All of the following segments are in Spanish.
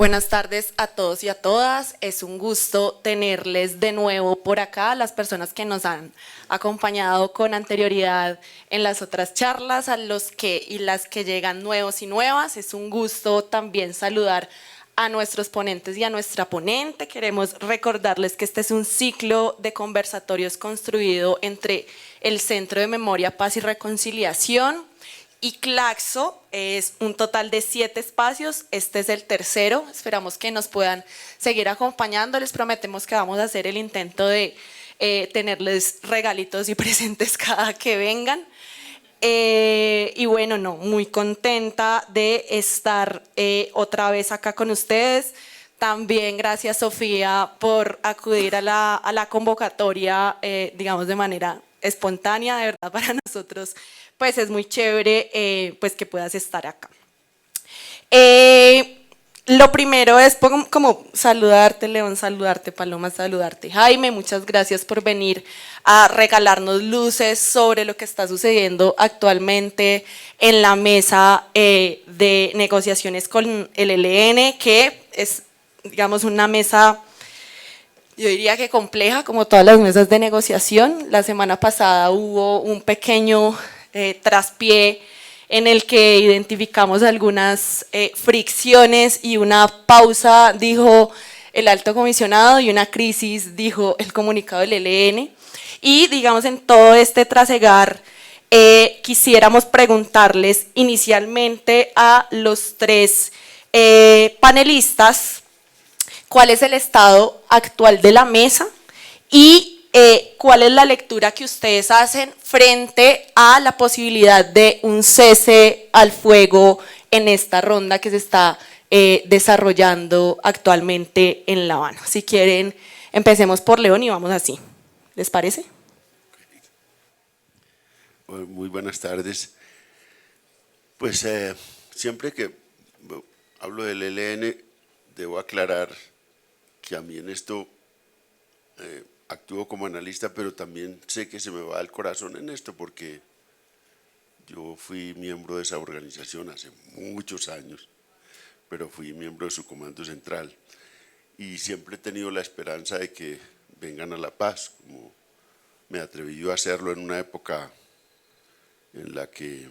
Buenas tardes a todos y a todas. Es un gusto tenerles de nuevo por acá, las personas que nos han acompañado con anterioridad en las otras charlas, a los que y las que llegan nuevos y nuevas. Es un gusto también saludar a nuestros ponentes y a nuestra ponente. Queremos recordarles que este es un ciclo de conversatorios construido entre el Centro de Memoria, Paz y Reconciliación y Claxo. Es un total de 7 espacios, este es el tercero, esperamos que nos puedan seguir acompañando, les prometemos que vamos a hacer el intento de tenerles regalitos y presentes cada que vengan. Y bueno, no, muy contenta de estar otra vez acá con ustedes. También gracias, Sofía, por acudir a la convocatoria, digamos, de manera espontánea. De verdad, para nosotros pues es muy chévere pues que puedas estar acá. Lo primero es como saludarte, León, saludarte, Paloma, saludarte, Jaime. Muchas gracias por venir a regalarnos luces sobre lo que está sucediendo actualmente en la mesa de negociaciones con el ELN, que es, digamos, una mesa, yo diría que compleja, como todas las mesas de negociación. La semana pasada hubo un pequeño traspié en el que identificamos algunas fricciones y una pausa, dijo el alto comisionado, y una crisis, dijo el comunicado del ELN. Y digamos, en todo este trasegar, quisiéramos preguntarles inicialmente a los tres panelistas cuál es el estado actual de la mesa y cuál es la lectura que ustedes hacen frente a la posibilidad de un cese al fuego en esta ronda que se está desarrollando actualmente en La Habana. Si quieren, empecemos por León y vamos así. ¿Les parece? Muy buenas tardes. Pues siempre que hablo del ELN, debo aclarar que a mí en esto actúo como analista, pero también sé que se me va el corazón en esto, porque yo fui miembro de esa organización hace muchos años, pero fui miembro de su comando central y siempre he tenido la esperanza de que vengan a la paz, como me atreví yo a hacerlo en una época en la que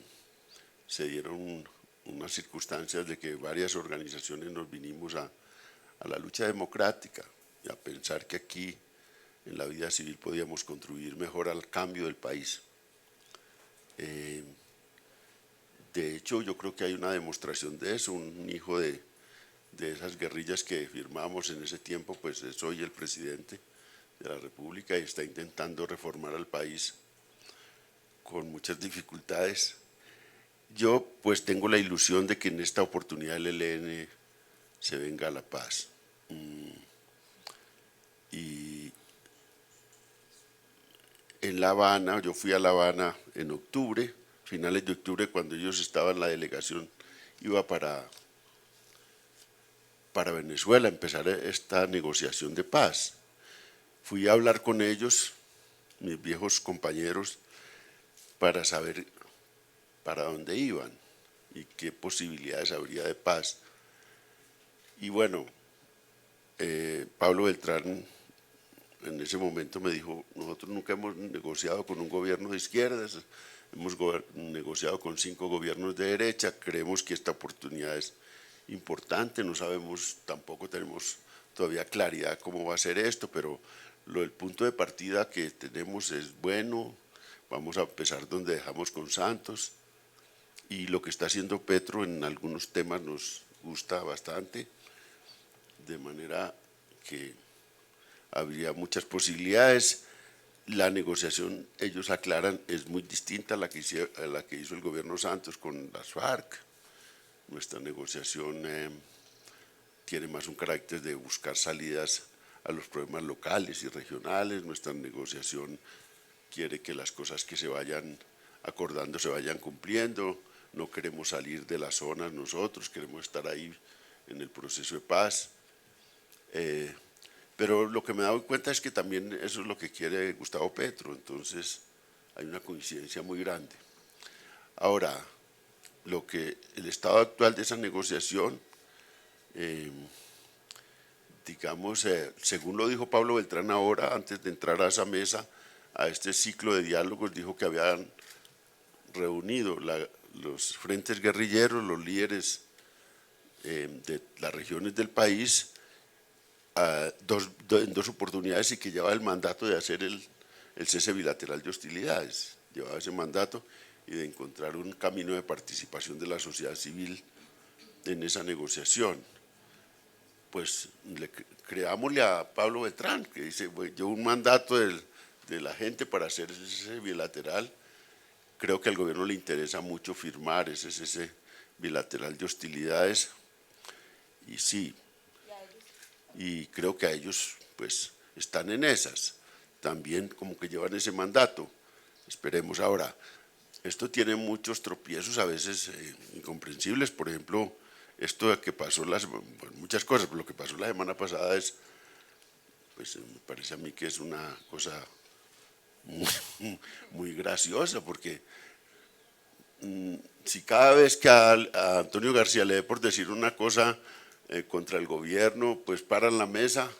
se dieron unas circunstancias de que varias organizaciones nos vinimos a la lucha democrática y a pensar que aquí en la vida civil podíamos contribuir mejor al cambio del país. De hecho, yo creo que hay una demostración de eso. Un hijo de esas guerrillas que firmamos en ese tiempo, pues es hoy el presidente de la República y está intentando reformar al país con muchas dificultades. Yo pues tengo la ilusión de que en esta oportunidad el ELN se venga a la paz. Y en La Habana, yo fui a La Habana en octubre, finales de octubre, cuando ellos estaban, la delegación iba para Venezuela, a empezar esta negociación de paz. Fui a hablar con ellos, mis viejos compañeros, para saber para dónde iban y qué posibilidades habría de paz. Y bueno, Pablo Beltrán en ese momento me dijo: nosotros nunca hemos negociado con un gobierno de izquierdas, hemos negociado con 5 gobiernos de derecha, creemos que esta oportunidad es importante, no sabemos, tampoco tenemos todavía claridad cómo va a ser esto, pero el punto de partida que tenemos es bueno, vamos a empezar donde dejamos con Santos, y lo que está haciendo Petro en algunos temas nos gusta bastante, de manera que habría muchas posibilidades. La negociación, ellos aclaran, es muy distinta a la que hizo el gobierno Santos con las FARC. Nuestra negociación tiene más un carácter de buscar salidas a los problemas locales y regionales. Nuestra negociación quiere que las cosas que se vayan acordando se vayan cumpliendo. No queremos salir de las zonas nosotros, queremos estar ahí en el proceso de paz. Pero lo que me he dado cuenta es que también eso es lo que quiere Gustavo Petro, entonces hay una coincidencia muy grande. Ahora, el estado actual de esa negociación digamos, según lo dijo Pablo Beltrán ahora, antes de entrar a esa mesa, a este ciclo de diálogos, dijo que habían reunido los frentes guerrilleros, los líderes de las regiones del país, en dos oportunidades, y que llevaba el mandato de hacer el cese bilateral de hostilidades. Llevaba ese mandato y de encontrar un camino de participación de la sociedad civil en esa negociación. Pues creámosle a Pablo Beltrán, que dice, yo un mandato de la gente para hacer ese bilateral. Creo que al gobierno le interesa mucho firmar ese bilateral de hostilidades, y sí, y creo que a ellos pues están en esas, también como que llevan ese mandato. Esperemos ahora. Esto tiene muchos tropiezos, a veces incomprensibles. Por ejemplo, esto de que pasó muchas cosas, pero lo que pasó la semana pasada pues me parece a mí que es una cosa muy graciosa, porque si cada vez que a Antonio García le dé por decir una cosa contra el gobierno, pues paran la mesa,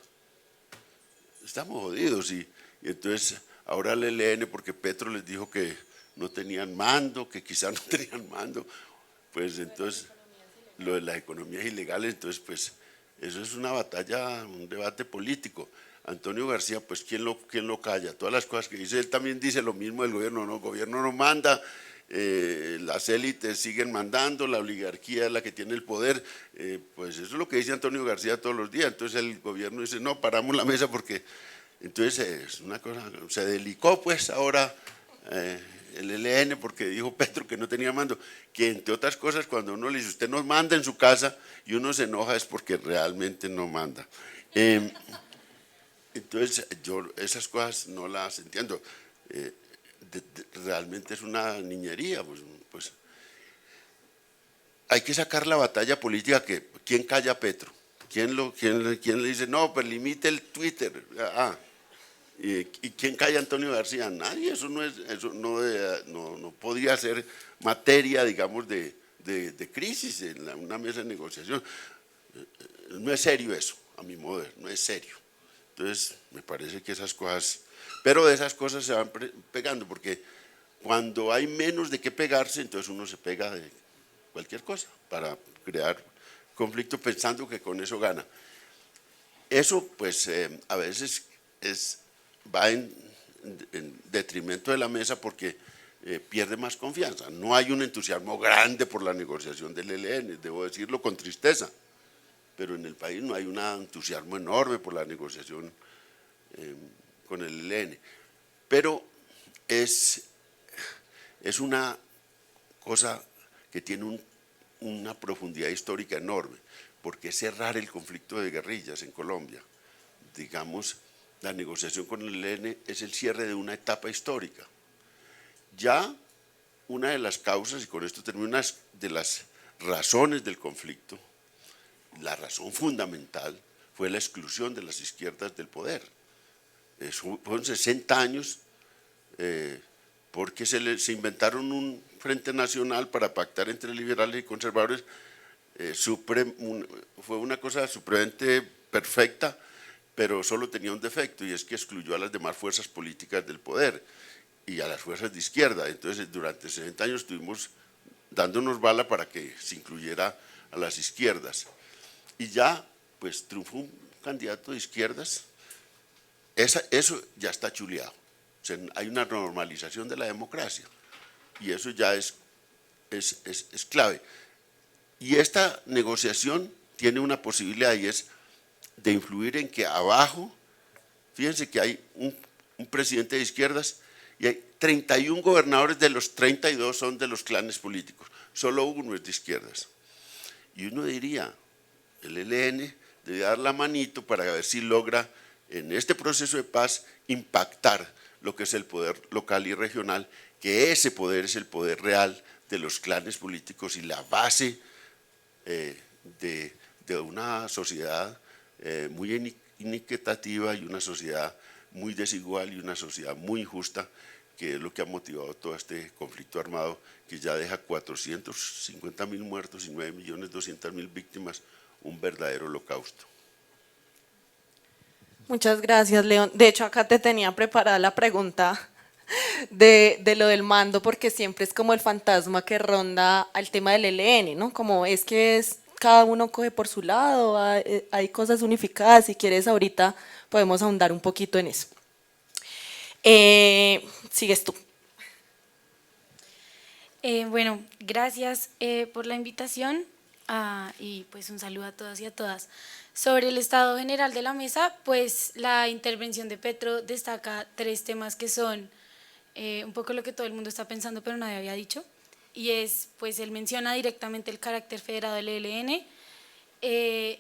estamos jodidos. Y entonces ahora el ELN, porque Petro les dijo que no tenían mando, que quizás no tenían mando, pues entonces lo de las economías ilegales, entonces pues eso es una batalla, un debate político. Antonio García, pues ¿quién lo calla? Todas las cosas que dice, él también dice lo mismo del gobierno, no, el gobierno no manda, las élites siguen mandando, la oligarquía es la que tiene el poder, pues eso es lo que dice Antonio García todos los días. Entonces el gobierno dice, no, paramos la mesa porque, entonces es una cosa, se delicó pues ahora el ELN porque dijo Petro que no tenía mando, que entre otras cosas cuando uno le dice, usted no manda en su casa y uno se enoja es porque realmente no manda. Entonces yo esas cosas no las entiendo. Realmente es una niñería, pues hay que sacar la batalla política. ¿Quién calla a Petro? ¿Quién le dice, no, pues limite el Twitter? ¿Y quién calla a Antonio García? Nadie. Eso no podría ser materia, digamos, de crisis en una mesa de negociación. No es serio eso, a mi modo de ver, no es serio. Entonces, me parece que esas cosas, pero de esas cosas se van pegando, porque cuando hay menos de qué pegarse, entonces uno se pega de cualquier cosa para crear conflicto pensando que con eso gana. Eso, pues, a veces va en detrimento de la mesa porque pierde más confianza. No hay un entusiasmo grande por la negociación del ELN, debo decirlo con tristeza, pero en el país no hay un entusiasmo enorme por la negociación con el ELN. Pero es una cosa que tiene una profundidad histórica enorme, porque es cerrar el conflicto de guerrillas en Colombia. Digamos, la negociación con el ELN es el cierre de una etapa histórica. Ya una de las causas, y con esto termino, una de las razones del conflicto, la razón fundamental, fue la exclusión de las izquierdas del poder. Fueron 60 años porque se inventaron un Frente Nacional para pactar entre liberales y conservadores. Fue una cosa supremamente perfecta, pero solo tenía un defecto, y es que excluyó a las demás fuerzas políticas del poder y a las fuerzas de izquierda. Entonces durante 60 años estuvimos dándonos bala para que se incluyera a las izquierdas. Y ya pues triunfó un candidato de izquierdas. Eso ya está chuleado. O sea, hay una normalización de la democracia y eso ya es clave. Y esta negociación tiene una posibilidad, y es de influir en que abajo, fíjense que hay un presidente de izquierdas y hay 31 gobernadores, de los 32 son de los clanes políticos, solo uno es de izquierdas. Y uno diría, el ELN debe dar la manito para ver si logra en este proceso de paz impactar lo que es el poder local y regional, que ese poder es el poder real de los clanes políticos y la base de una sociedad muy inequitativa y una sociedad muy desigual y una sociedad muy injusta, que es lo que ha motivado todo este conflicto armado que ya deja 450.000 muertos y 9.200.000 víctimas un verdadero holocausto. Muchas gracias, León. De hecho, acá te tenía preparada la pregunta de lo del mando, porque siempre es como el fantasma que ronda al tema del ELN, ¿no? Como es que es, cada uno coge por su lado, hay cosas unificadas. Si quieres, ahorita podemos ahondar un poquito en eso. Sigues tú. Bueno, gracias por la invitación y pues un saludo a todos y a todas. Sobre el estado general de la mesa, pues la intervención de Petro destaca tres temas que son un poco lo que todo el mundo está pensando pero nadie había dicho, y es, pues él menciona directamente el carácter federado del ELN,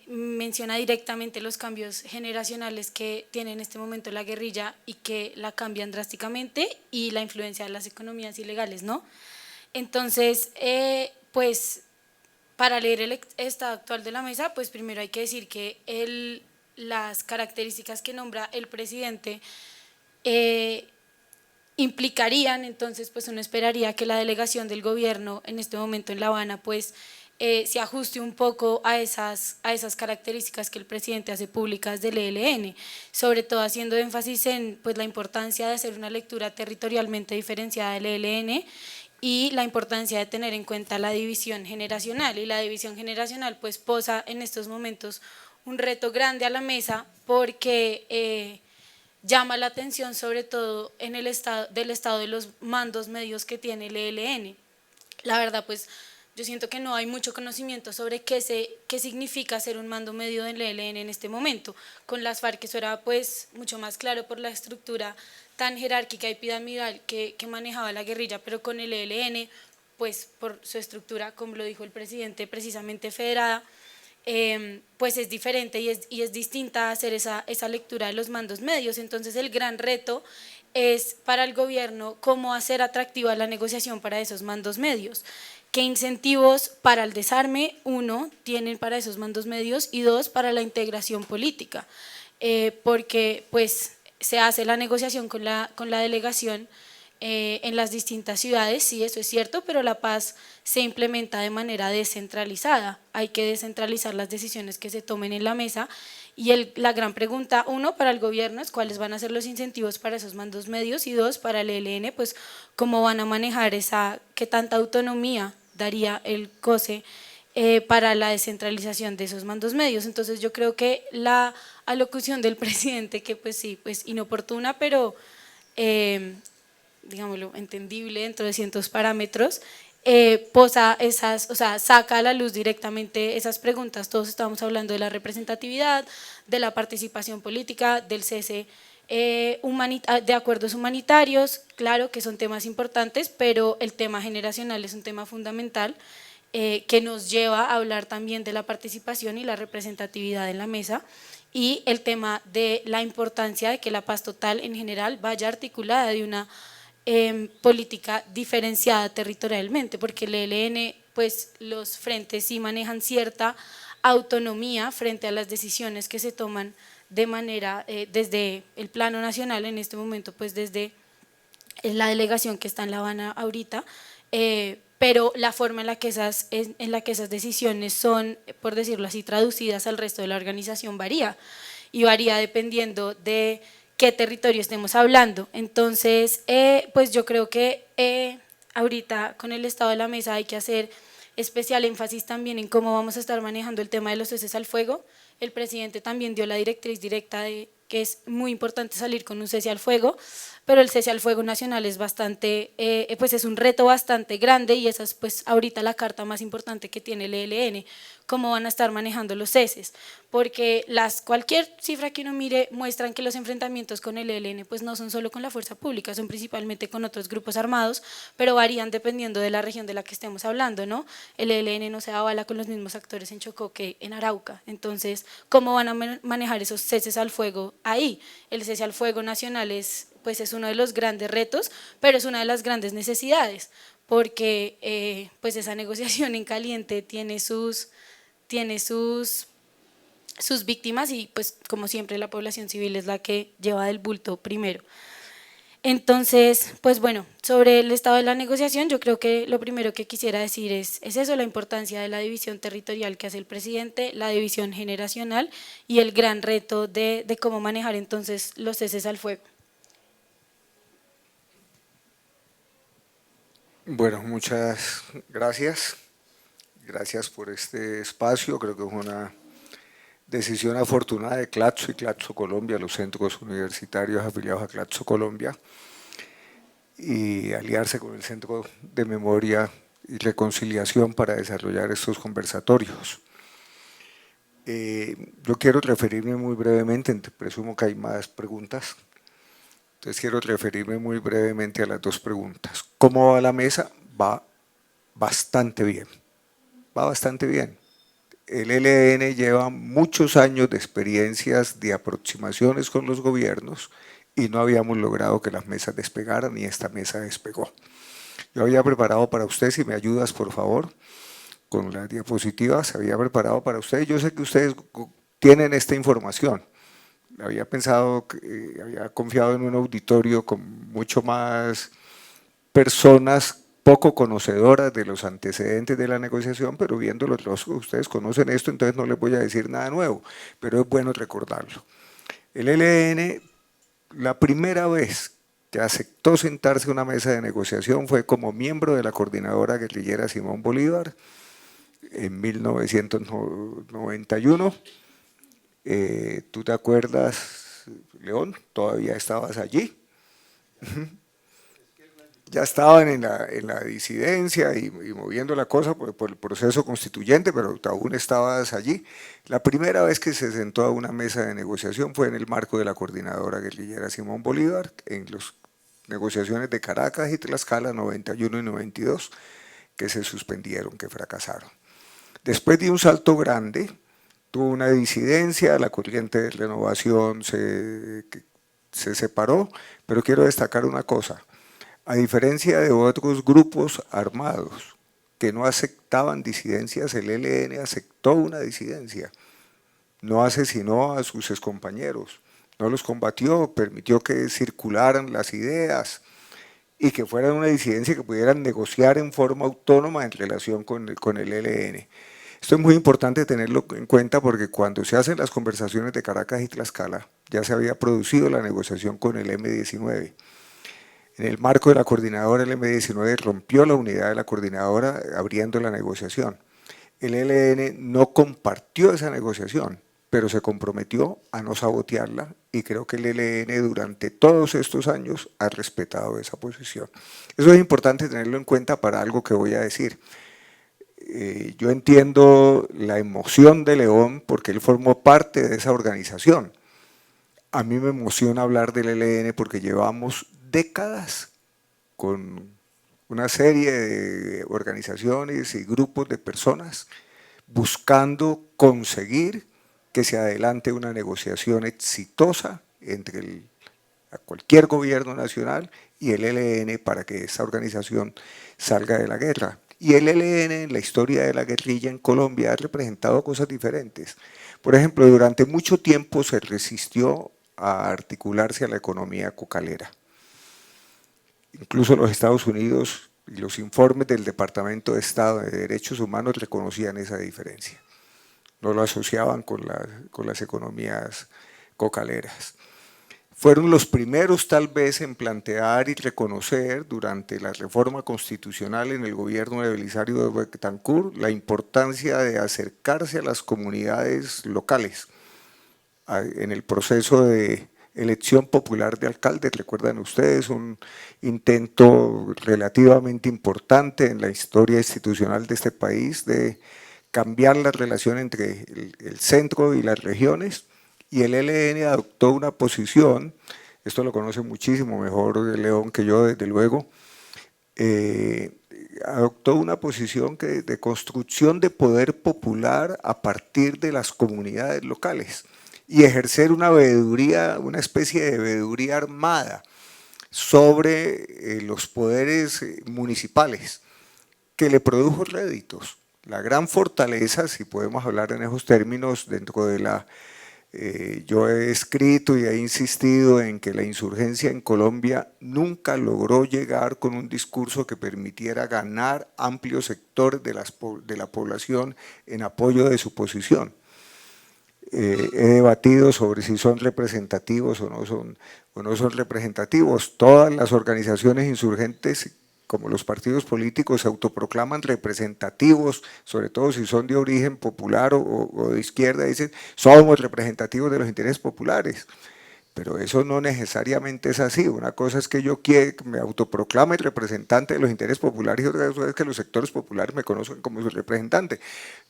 menciona directamente los cambios generacionales que tiene en este momento la guerrilla y que la cambian drásticamente, y la influencia de las economías ilegales, ¿no? Entonces, pues para leer el estado actual de la mesa, pues primero hay que decir que las características que nombra el presidente implicarían, entonces pues uno esperaría que la delegación del gobierno en este momento en La Habana pues se ajuste un poco a esas características que el presidente hace públicas del ELN, sobre todo haciendo énfasis en pues la importancia de hacer una lectura territorialmente diferenciada del ELN y la importancia de tener en cuenta la división generacional, y la división generacional pues posa en estos momentos un reto grande a la mesa porque llama la atención sobre todo en el estado de los mandos medios que tiene el ELN. La verdad pues yo siento que no hay mucho conocimiento sobre qué significa ser un mando medio del ELN en este momento. Con las FARC eso era pues mucho más claro por la estructura tan jerárquica y piramidal que manejaba la guerrilla, pero con el ELN pues por su estructura, como lo dijo el presidente, precisamente federada, pues es diferente y es distinta a hacer esa lectura de los mandos medios. Entonces el gran reto es para el gobierno cómo hacer atractiva la negociación para esos mandos medios. ¿Qué incentivos para el desarme, uno, tienen para esos mandos medios, y dos, para la integración política? Porque pues se hace la negociación con la delegación en las distintas ciudades, sí, eso es cierto, pero la paz se implementa de manera descentralizada. Hay que descentralizar las decisiones que se tomen en la mesa, y la gran pregunta, uno, para el gobierno es cuáles van a ser los incentivos para esos mandos medios, y dos, para el ELN, pues cómo van a manejar qué tanta autonomía daría el COSE para la descentralización de esos mandos medios. Entonces yo creo que la alocución del presidente, que pues sí, pues inoportuna, pero digámoslo, entendible dentro de ciertos parámetros, posa o sea, saca a la luz directamente esas preguntas. Todos estamos hablando de la representatividad, de la participación política, del cese de acuerdos humanitarios, claro que son temas importantes, pero el tema generacional es un tema fundamental que nos lleva a hablar también de la participación y la representatividad en la mesa, y el tema de la importancia de que la paz total en general vaya articulada de una política diferenciada territorialmente, porque el ELN, pues los frentes sí manejan cierta autonomía frente a las decisiones que se toman de manera desde el plano nacional, en este momento pues desde la delegación que está en La Habana ahorita, pero la forma en la que esas decisiones son, por decirlo así, traducidas al resto de la organización varía, y varía dependiendo de qué territorio estemos hablando. Entonces, pues yo creo que ahorita con el estado de la mesa hay que hacer especial énfasis también en cómo vamos a estar manejando el tema de los ceses al fuego. El presidente también dio la directriz directa de que es muy importante salir con un cese al fuego, pero el cese al fuego nacional es bastante, pues es un reto bastante grande, y esa es pues ahorita la carta más importante que tiene el ELN, cómo van a estar manejando los ceses, porque cualquier cifra que uno mire muestran que los enfrentamientos con el ELN pues no son solo con la fuerza pública, son principalmente con otros grupos armados, pero varían dependiendo de la región de la que estemos hablando, ¿no? El ELN no se da bala con los mismos actores en Chocó que en Arauca. Entonces, ¿cómo van a manejar esos ceses al fuego ahí? El cese al fuego nacional pues es uno de los grandes retos, pero es una de las grandes necesidades, porque pues esa negociación en caliente tiene sus víctimas, y pues como siempre la población civil es la que lleva del bulto primero. Entonces, pues bueno, sobre el estado de la negociación, yo creo que lo primero que quisiera decir es eso, la importancia de la división territorial que hace el presidente, la división generacional y el gran reto de cómo manejar entonces los ceses al fuego. Bueno, muchas gracias. Gracias por este espacio. Creo que es una decisión afortunada de Clatso y Clatso Colombia, los centros universitarios afiliados a Clatso Colombia, y aliarse con el Centro de Memoria y Reconciliación para desarrollar estos conversatorios. Yo quiero referirme muy brevemente, presumo que hay más preguntas, entonces quiero referirme muy brevemente a las dos preguntas. ¿Cómo va la mesa? Va bastante bien, va bastante bien. El ELN lleva muchos años de experiencias de aproximaciones con los gobiernos y no habíamos logrado que las mesas despegaran y esta mesa despegó. Yo había preparado para usted, si me ayudas por favor, con las diapositivas, había preparado para ustedes. Yo sé que ustedes tienen esta información. Había pensado, había confiado en un auditorio con mucho más personas poco conocedoras de los antecedentes de la negociación, pero viéndolo, ustedes conocen esto, entonces no les voy a decir nada nuevo, pero es bueno recordarlo. El ELN, la primera vez que aceptó sentarse a una mesa de negociación fue como miembro de la coordinadora guerrillera Simón Bolívar en 1991. ¿Tú te acuerdas, León? Todavía estabas allí. Ya estaban en la disidencia y moviendo la cosa por el proceso constituyente, pero aún estabas allí. La primera vez que se sentó a una mesa de negociación fue en el marco de la coordinadora guerrillera Simón Bolívar, en las negociaciones de Caracas y Tlaxcala 91 y 92, que se suspendieron, que fracasaron. Después de un salto grande, tuvo una disidencia, la corriente de renovación se separó, pero quiero destacar una cosa. A diferencia de otros grupos armados que no aceptaban disidencias, el ELN aceptó una disidencia, no asesinó a sus excompañeros, no los combatió, permitió que circularan las ideas y que fuera una disidencia que pudieran negociar en forma autónoma en relación con el ELN. Esto es muy importante tenerlo en cuenta porque cuando se hacen las conversaciones de Caracas y Tlaxcala, ya se había producido la negociación con el M-19. En el marco de la coordinadora, el M-19 rompió la unidad de la coordinadora abriendo la negociación. El ELN no compartió esa negociación, pero se comprometió a no sabotearla y creo que el ELN durante todos estos años ha respetado esa posición. Eso es importante tenerlo en cuenta para algo que voy a decir. Yo entiendo la emoción de León porque él formó parte de esa organización. A mí me emociona hablar del ELN porque llevamos décadas con una serie de organizaciones y grupos de personas buscando conseguir que se adelante una negociación exitosa entre cualquier gobierno nacional y el ELN para que esta organización salga de la guerra. Y el ELN en la historia de la guerrilla en Colombia ha representado cosas diferentes. Por ejemplo, durante mucho tiempo se resistió a articularse a la economía cocalera. Incluso los Estados Unidos y los informes del Departamento de Estado de Derechos Humanos reconocían esa diferencia. No lo asociaban con las economías cocaleras. Fueron los primeros tal vez en plantear y reconocer durante la reforma constitucional en el gobierno de Belisario Betancur la importancia de acercarse a las comunidades locales en el proceso de elección popular de alcaldes. Recuerdan ustedes un intento relativamente importante en la historia institucional de este país de cambiar la relación entre el centro y las regiones, y el ELN adoptó una posición, esto lo conoce muchísimo mejor León que yo desde luego, adoptó una posición de construcción de poder popular a partir de las comunidades locales y ejercer una veeduría, una especie de veeduría armada sobre los poderes municipales que le produjo réditos. La gran fortaleza, si podemos hablar en esos términos, dentro de la Yo he escrito y he insistido en que la insurgencia en Colombia nunca logró llegar con un discurso que permitiera ganar amplios sectores de la población en apoyo de su posición. He debatido sobre si son representativos o no son representativos. Todas las organizaciones insurgentes, como los partidos políticos, se autoproclaman representativos, sobre todo si son de origen popular o de izquierda, dicen somos representativos de los intereses populares. Pero eso no necesariamente es así. Una cosa es que yo me autoproclame representante de los intereses populares y otra cosa es que los sectores populares me conozcan como su representante.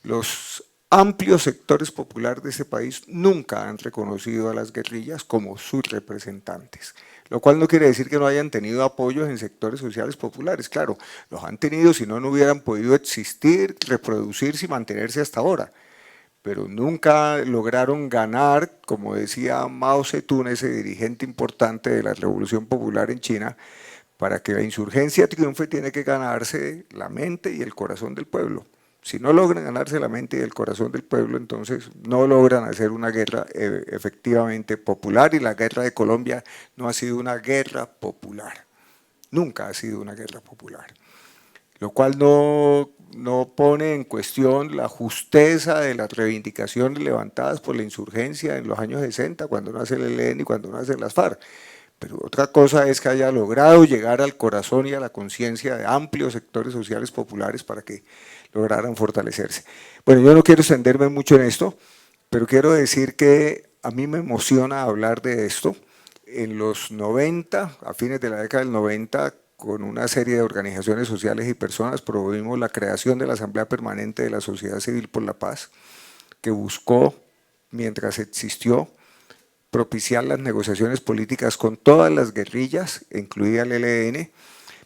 Los amplios sectores populares de este país nunca han reconocido a las guerrillas como sus representantes, lo cual no quiere decir que no hayan tenido apoyos en sectores sociales populares. Claro, los han tenido, si no, no hubieran podido existir, reproducirse y mantenerse hasta ahora, pero nunca lograron ganar, como decía Mao Zedong, ese dirigente importante de la Revolución Popular en China. Para que la insurgencia triunfe tiene que ganarse la mente y el corazón del pueblo. Si no logran ganarse la mente y el corazón del pueblo, entonces no logran hacer una guerra efectivamente popular, y la guerra de Colombia no ha sido una guerra popular, nunca ha sido una guerra popular, lo cual no pone en cuestión la justeza de las reivindicaciones levantadas por la insurgencia en los años 60, cuando nace el ELN y cuando nacen las FARC. Pero otra cosa es que haya logrado llegar al corazón y a la conciencia de amplios sectores sociales populares para que lograran fortalecerse. Bueno, yo no quiero extenderme mucho en esto, pero quiero decir que a mí me emociona hablar de esto. En los 90, a fines de la década del 90, con una serie de organizaciones sociales y personas, promovimos la creación de la Asamblea Permanente de la Sociedad Civil por la Paz, que buscó, mientras existió, propiciar las negociaciones políticas con todas las guerrillas, incluida el ELN.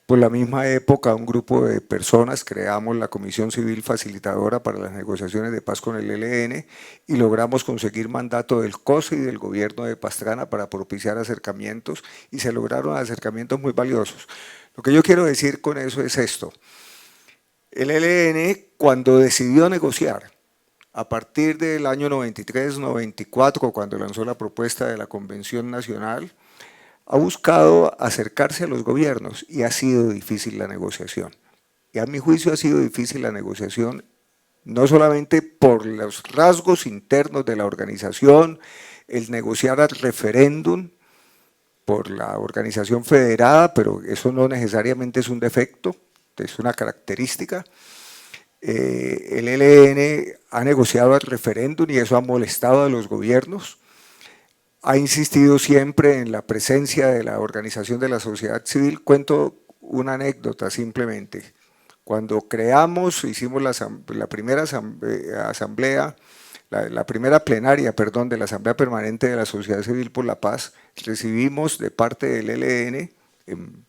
Por la misma época, un grupo de personas creamos la Comisión Civil Facilitadora para las negociaciones de paz con el ELN y logramos conseguir mandato del COSE y del gobierno de Pastrana para propiciar acercamientos, y se lograron acercamientos muy valiosos. Lo que yo quiero decir con eso es esto: el ELN, cuando decidió negociar, a partir del año 93-94, cuando lanzó la propuesta de la Convención Nacional, ha buscado acercarse a los gobiernos y ha sido difícil la negociación. Y a mi juicio ha sido difícil la negociación no solamente por los rasgos internos de la organización, el negociar al referéndum por la organización federada, pero eso no necesariamente es un defecto, es una característica. El ELN ha negociado al referéndum y eso ha molestado a los gobiernos. Ha insistido siempre en la presencia de la organización de la sociedad civil. Cuento una anécdota simplemente. Cuando hicimos la primera asamblea, la primera plenaria, perdón, de la Asamblea Permanente de la Sociedad Civil por la Paz, recibimos de parte del ELN, en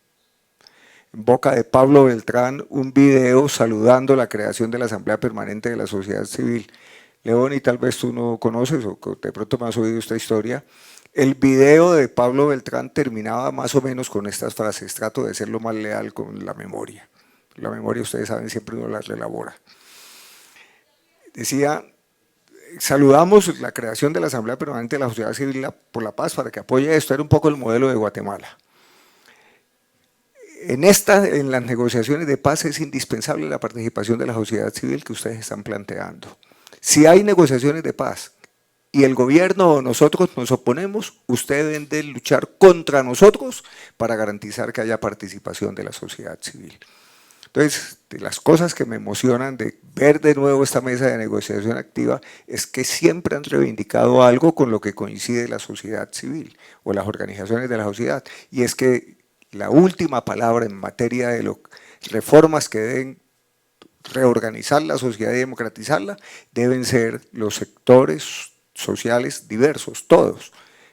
boca de Pablo Beltrán, un video saludando la creación de la Asamblea Permanente de la Sociedad Civil. León, y tal vez tú no conoces o de pronto me has oído esta historia. El video de Pablo Beltrán terminaba más o menos con estas frases: trato de ser lo más leal con la memoria. La memoria, ustedes saben, siempre uno la relabora. Decía: saludamos la creación de la Asamblea Permanente de la Sociedad Civil por la Paz para que apoye esto. Era un poco el modelo de Guatemala. En las negociaciones de paz es indispensable la participación de la sociedad civil que ustedes están planteando. Si hay negociaciones de paz y el gobierno o nosotros nos oponemos, ustedes deben de luchar contra nosotros para garantizar que haya participación de la sociedad civil. Entonces, de las cosas que me emocionan de ver de nuevo esta mesa de negociación activa es que siempre han reivindicado algo con lo que coincide la sociedad civil o las organizaciones de la sociedad, y es que la última palabra en materia de reformas que deben reorganizar la sociedad y democratizarla deben ser los sectores sociales diversos, todos,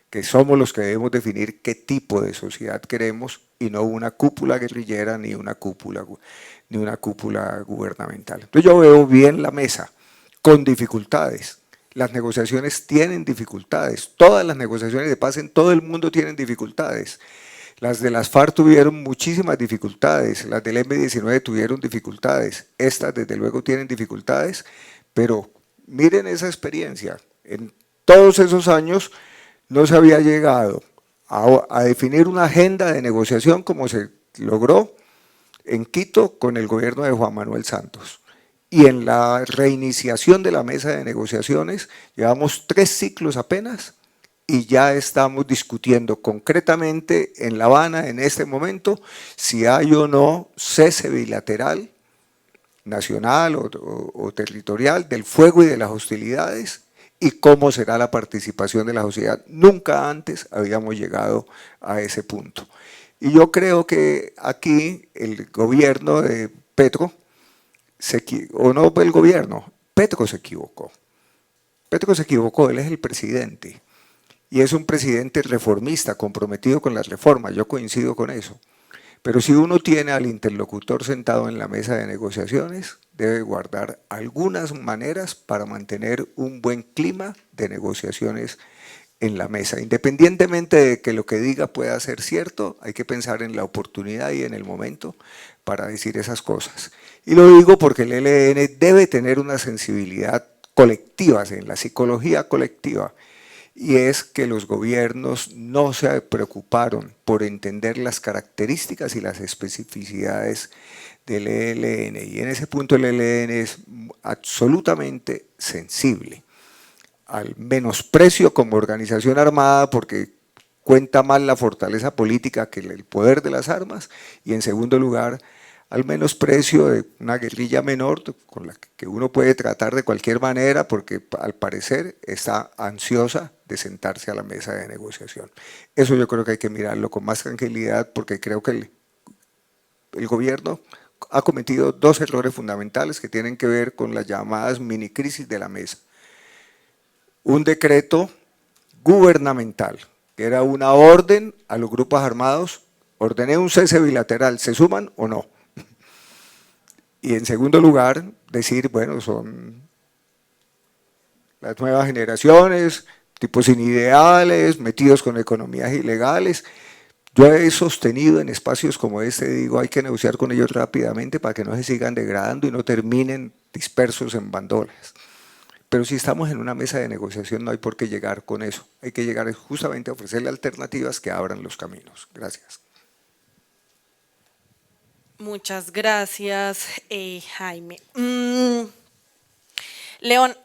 que somos los que debemos definir qué tipo de sociedad queremos y no una cúpula guerrillera ni una cúpula gubernamental. Entonces yo veo bien la mesa, con dificultades. Las negociaciones tienen dificultades, todas las negociaciones de paz en todo el mundo tienen dificultades. Las de las FARC tuvieron muchísimas dificultades, las del M-19 tuvieron dificultades, estas desde luego tienen dificultades, pero miren esa experiencia. En todos esos años no se había llegado a definir una agenda de negociación como se logró en Quito con el gobierno de Juan Manuel Santos. Y en la reiniciación de la mesa de negociaciones llevamos 3 ciclos apenas y ya estamos discutiendo concretamente en La Habana en este momento si hay o no cese bilateral, nacional o territorial del fuego y de las hostilidades y cómo será la participación de la sociedad. Nunca antes habíamos llegado a ese punto. Y yo creo que aquí el gobierno de Petro, o no el gobierno, Petro se equivocó. Petro se equivocó, él es el presidente. Y es un presidente reformista, comprometido con las reformas, yo coincido con eso. Pero si uno tiene al interlocutor sentado en la mesa de negociaciones, debe guardar algunas maneras para mantener un buen clima de negociaciones en la mesa. Independientemente de que lo que diga pueda ser cierto, hay que pensar en la oportunidad y en el momento para decir esas cosas. Y lo digo porque el ELN debe tener una sensibilidad colectiva, en la psicología colectiva, y es que los gobiernos no se preocuparon por entender las características y las especificidades del ELN, y en ese punto el ELN es absolutamente sensible al menosprecio como organización armada porque cuenta más la fortaleza política que el poder de las armas, y en segundo lugar al menosprecio de una guerrilla menor con la que uno puede tratar de cualquier manera porque al parecer está ansiosa de sentarse a la mesa de negociación. Eso yo creo que hay que mirarlo con más tranquilidad porque creo que el gobierno ha cometido 2 errores fundamentales que tienen que ver con las llamadas mini crisis de la mesa. Un decreto gubernamental, que era una orden a los grupos armados, ordené un cese bilateral, ¿se suman o no? Y en segundo lugar, decir, bueno, son las nuevas generaciones, tipos sin ideales, metidos con economías ilegales. Yo he sostenido en espacios como este, digo, hay que negociar con ellos rápidamente para que no se sigan degradando y no terminen dispersos en bandolas. Pero si estamos en una mesa de negociación no hay por qué llegar con eso. Hay que llegar justamente a ofrecerle alternativas que abran los caminos. Gracias. Muchas gracias, Jaime. León,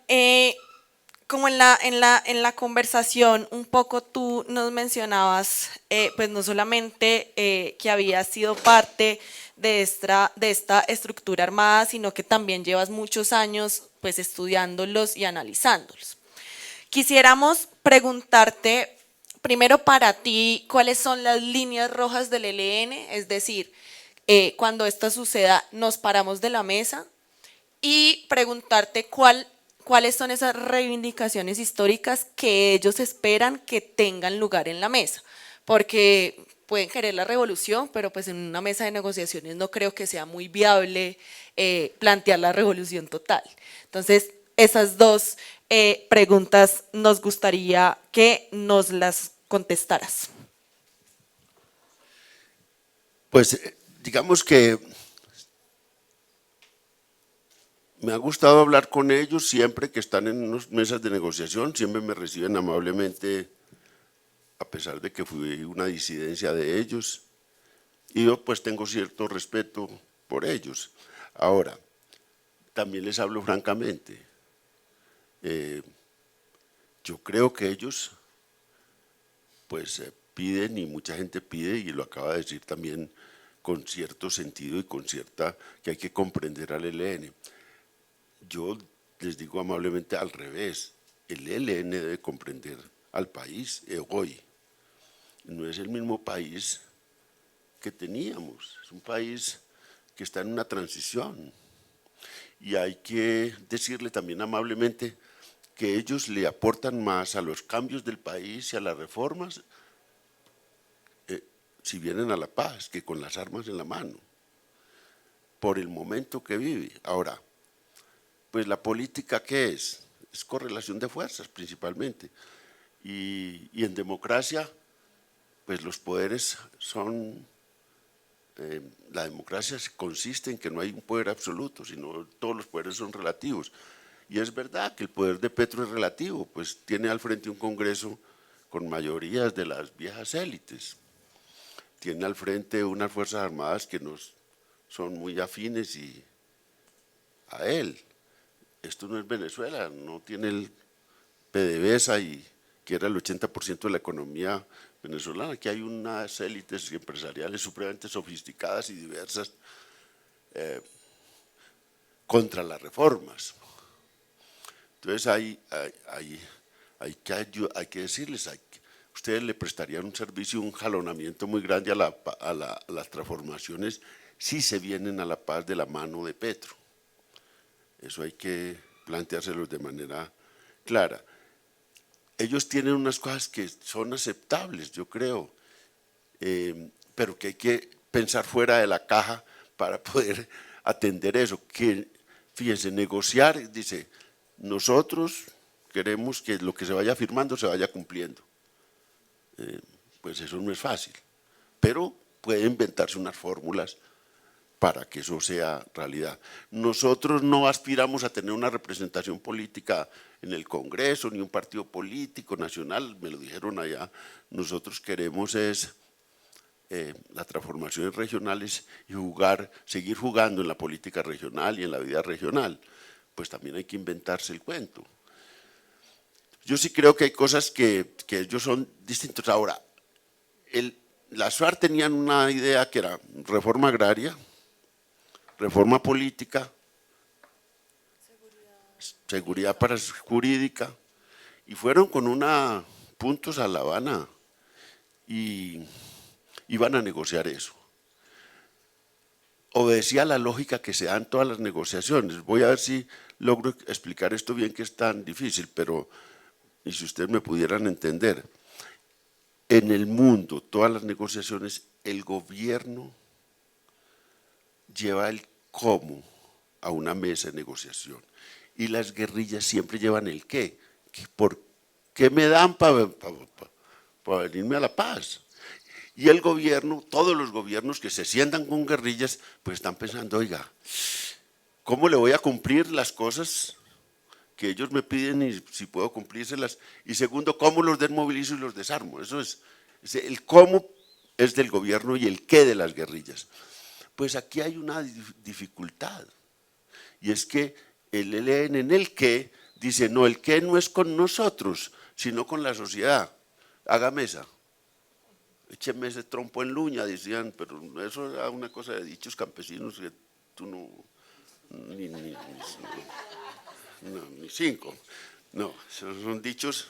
como en la conversación, un poco tú nos mencionabas, pues no solamente que habías sido parte de esta estructura armada, sino que también llevas muchos años pues estudiándolos y analizándolos. Quisiéramos preguntarte, primero para ti, ¿cuáles son las líneas rojas del ELN? Es decir, cuando esto suceda, ¿nos paramos de la mesa? Y preguntarte cuáles son esas reivindicaciones históricas que ellos esperan que tengan lugar en la mesa, porque pueden querer la revolución, pero pues en una mesa de negociaciones no creo que sea muy viable plantear la revolución total. Entonces, esas 2 preguntas nos gustaría que nos las contestaras. Pues digamos que me ha gustado hablar con ellos siempre que están en unas mesas de negociación, siempre me reciben amablemente, a pesar de que fui una disidencia de ellos, y yo pues tengo cierto respeto por ellos. Ahora, también les hablo francamente, yo creo que ellos pues piden, y mucha gente pide, y lo acaba de decir también con cierto sentido y con cierta, que hay que comprender al ELN. Yo les digo amablemente al revés, el ELN debe comprender al país hoy. No es el mismo país que teníamos, es un país que está en una transición y hay que decirle también amablemente que ellos le aportan más a los cambios del país y a las reformas si vienen a la paz que con las armas en la mano, por el momento que vive. Ahora, pues la política, ¿qué es? Es correlación de fuerzas principalmente. Y en democracia, pues los poderes son, la democracia consiste en que no hay un poder absoluto, sino todos los poderes son relativos. Y es verdad que el poder de Petro es relativo, pues tiene al frente un Congreso con mayorías de las viejas élites. Tiene al frente unas Fuerzas Armadas que no son muy afines a él. Esto no es Venezuela, no tiene el PDVSA y que era el 80% de la economía venezolana. Aquí hay unas élites empresariales supremamente sofisticadas y diversas contra las reformas. Entonces hay que decirles, ustedes le prestarían un servicio, un jalonamiento muy grande a las transformaciones si se vienen a la paz de la mano de Petro. Eso hay que planteárselo de manera clara. Ellos tienen unas cosas que son aceptables, yo creo, pero que hay que pensar fuera de la caja para poder atender eso. Que, fíjense, negociar, dice, nosotros queremos que lo que se vaya firmando se vaya cumpliendo. Pues eso no es fácil, pero puede inventarse unas fórmulas para que eso sea realidad. Nosotros no aspiramos a tener una representación política en el Congreso, ni un partido político nacional, me lo dijeron allá. Nosotros queremos es las transformaciones regionales y seguir jugando en la política regional y en la vida regional. Pues también hay que inventarse el cuento. Yo sí creo que hay cosas que ellos son distintos. Ahora, las FARC tenían una idea que era reforma agraria, reforma política, seguridad jurídica, y fueron con puntos a La Habana y iban a negociar eso. Obedecía la lógica que se da en todas las negociaciones. Voy a ver si logro explicar esto bien, que es tan difícil, pero y si ustedes me pudieran entender. En el mundo, todas las negociaciones, el gobierno lleva el cómo a una mesa de negociación y las guerrillas siempre llevan el qué. ¿Por qué me dan para venirme a la paz? Y el gobierno, todos los gobiernos que se sientan con guerrillas, pues están pensando, oiga, ¿cómo le voy a cumplir las cosas que ellos me piden y si puedo cumplírselas? Y segundo, ¿cómo los desmovilizo y los desarmo? Eso es el cómo es del gobierno y el qué de las guerrillas. Pues aquí hay una dificultad, y es que el ELN en el qué dice, no, el qué no es con nosotros, sino con la sociedad. Haga mesa, écheme ese trompo en luña, decían, pero eso era una cosa de dichos campesinos que tú no, ni cinco, no, esos son dichos.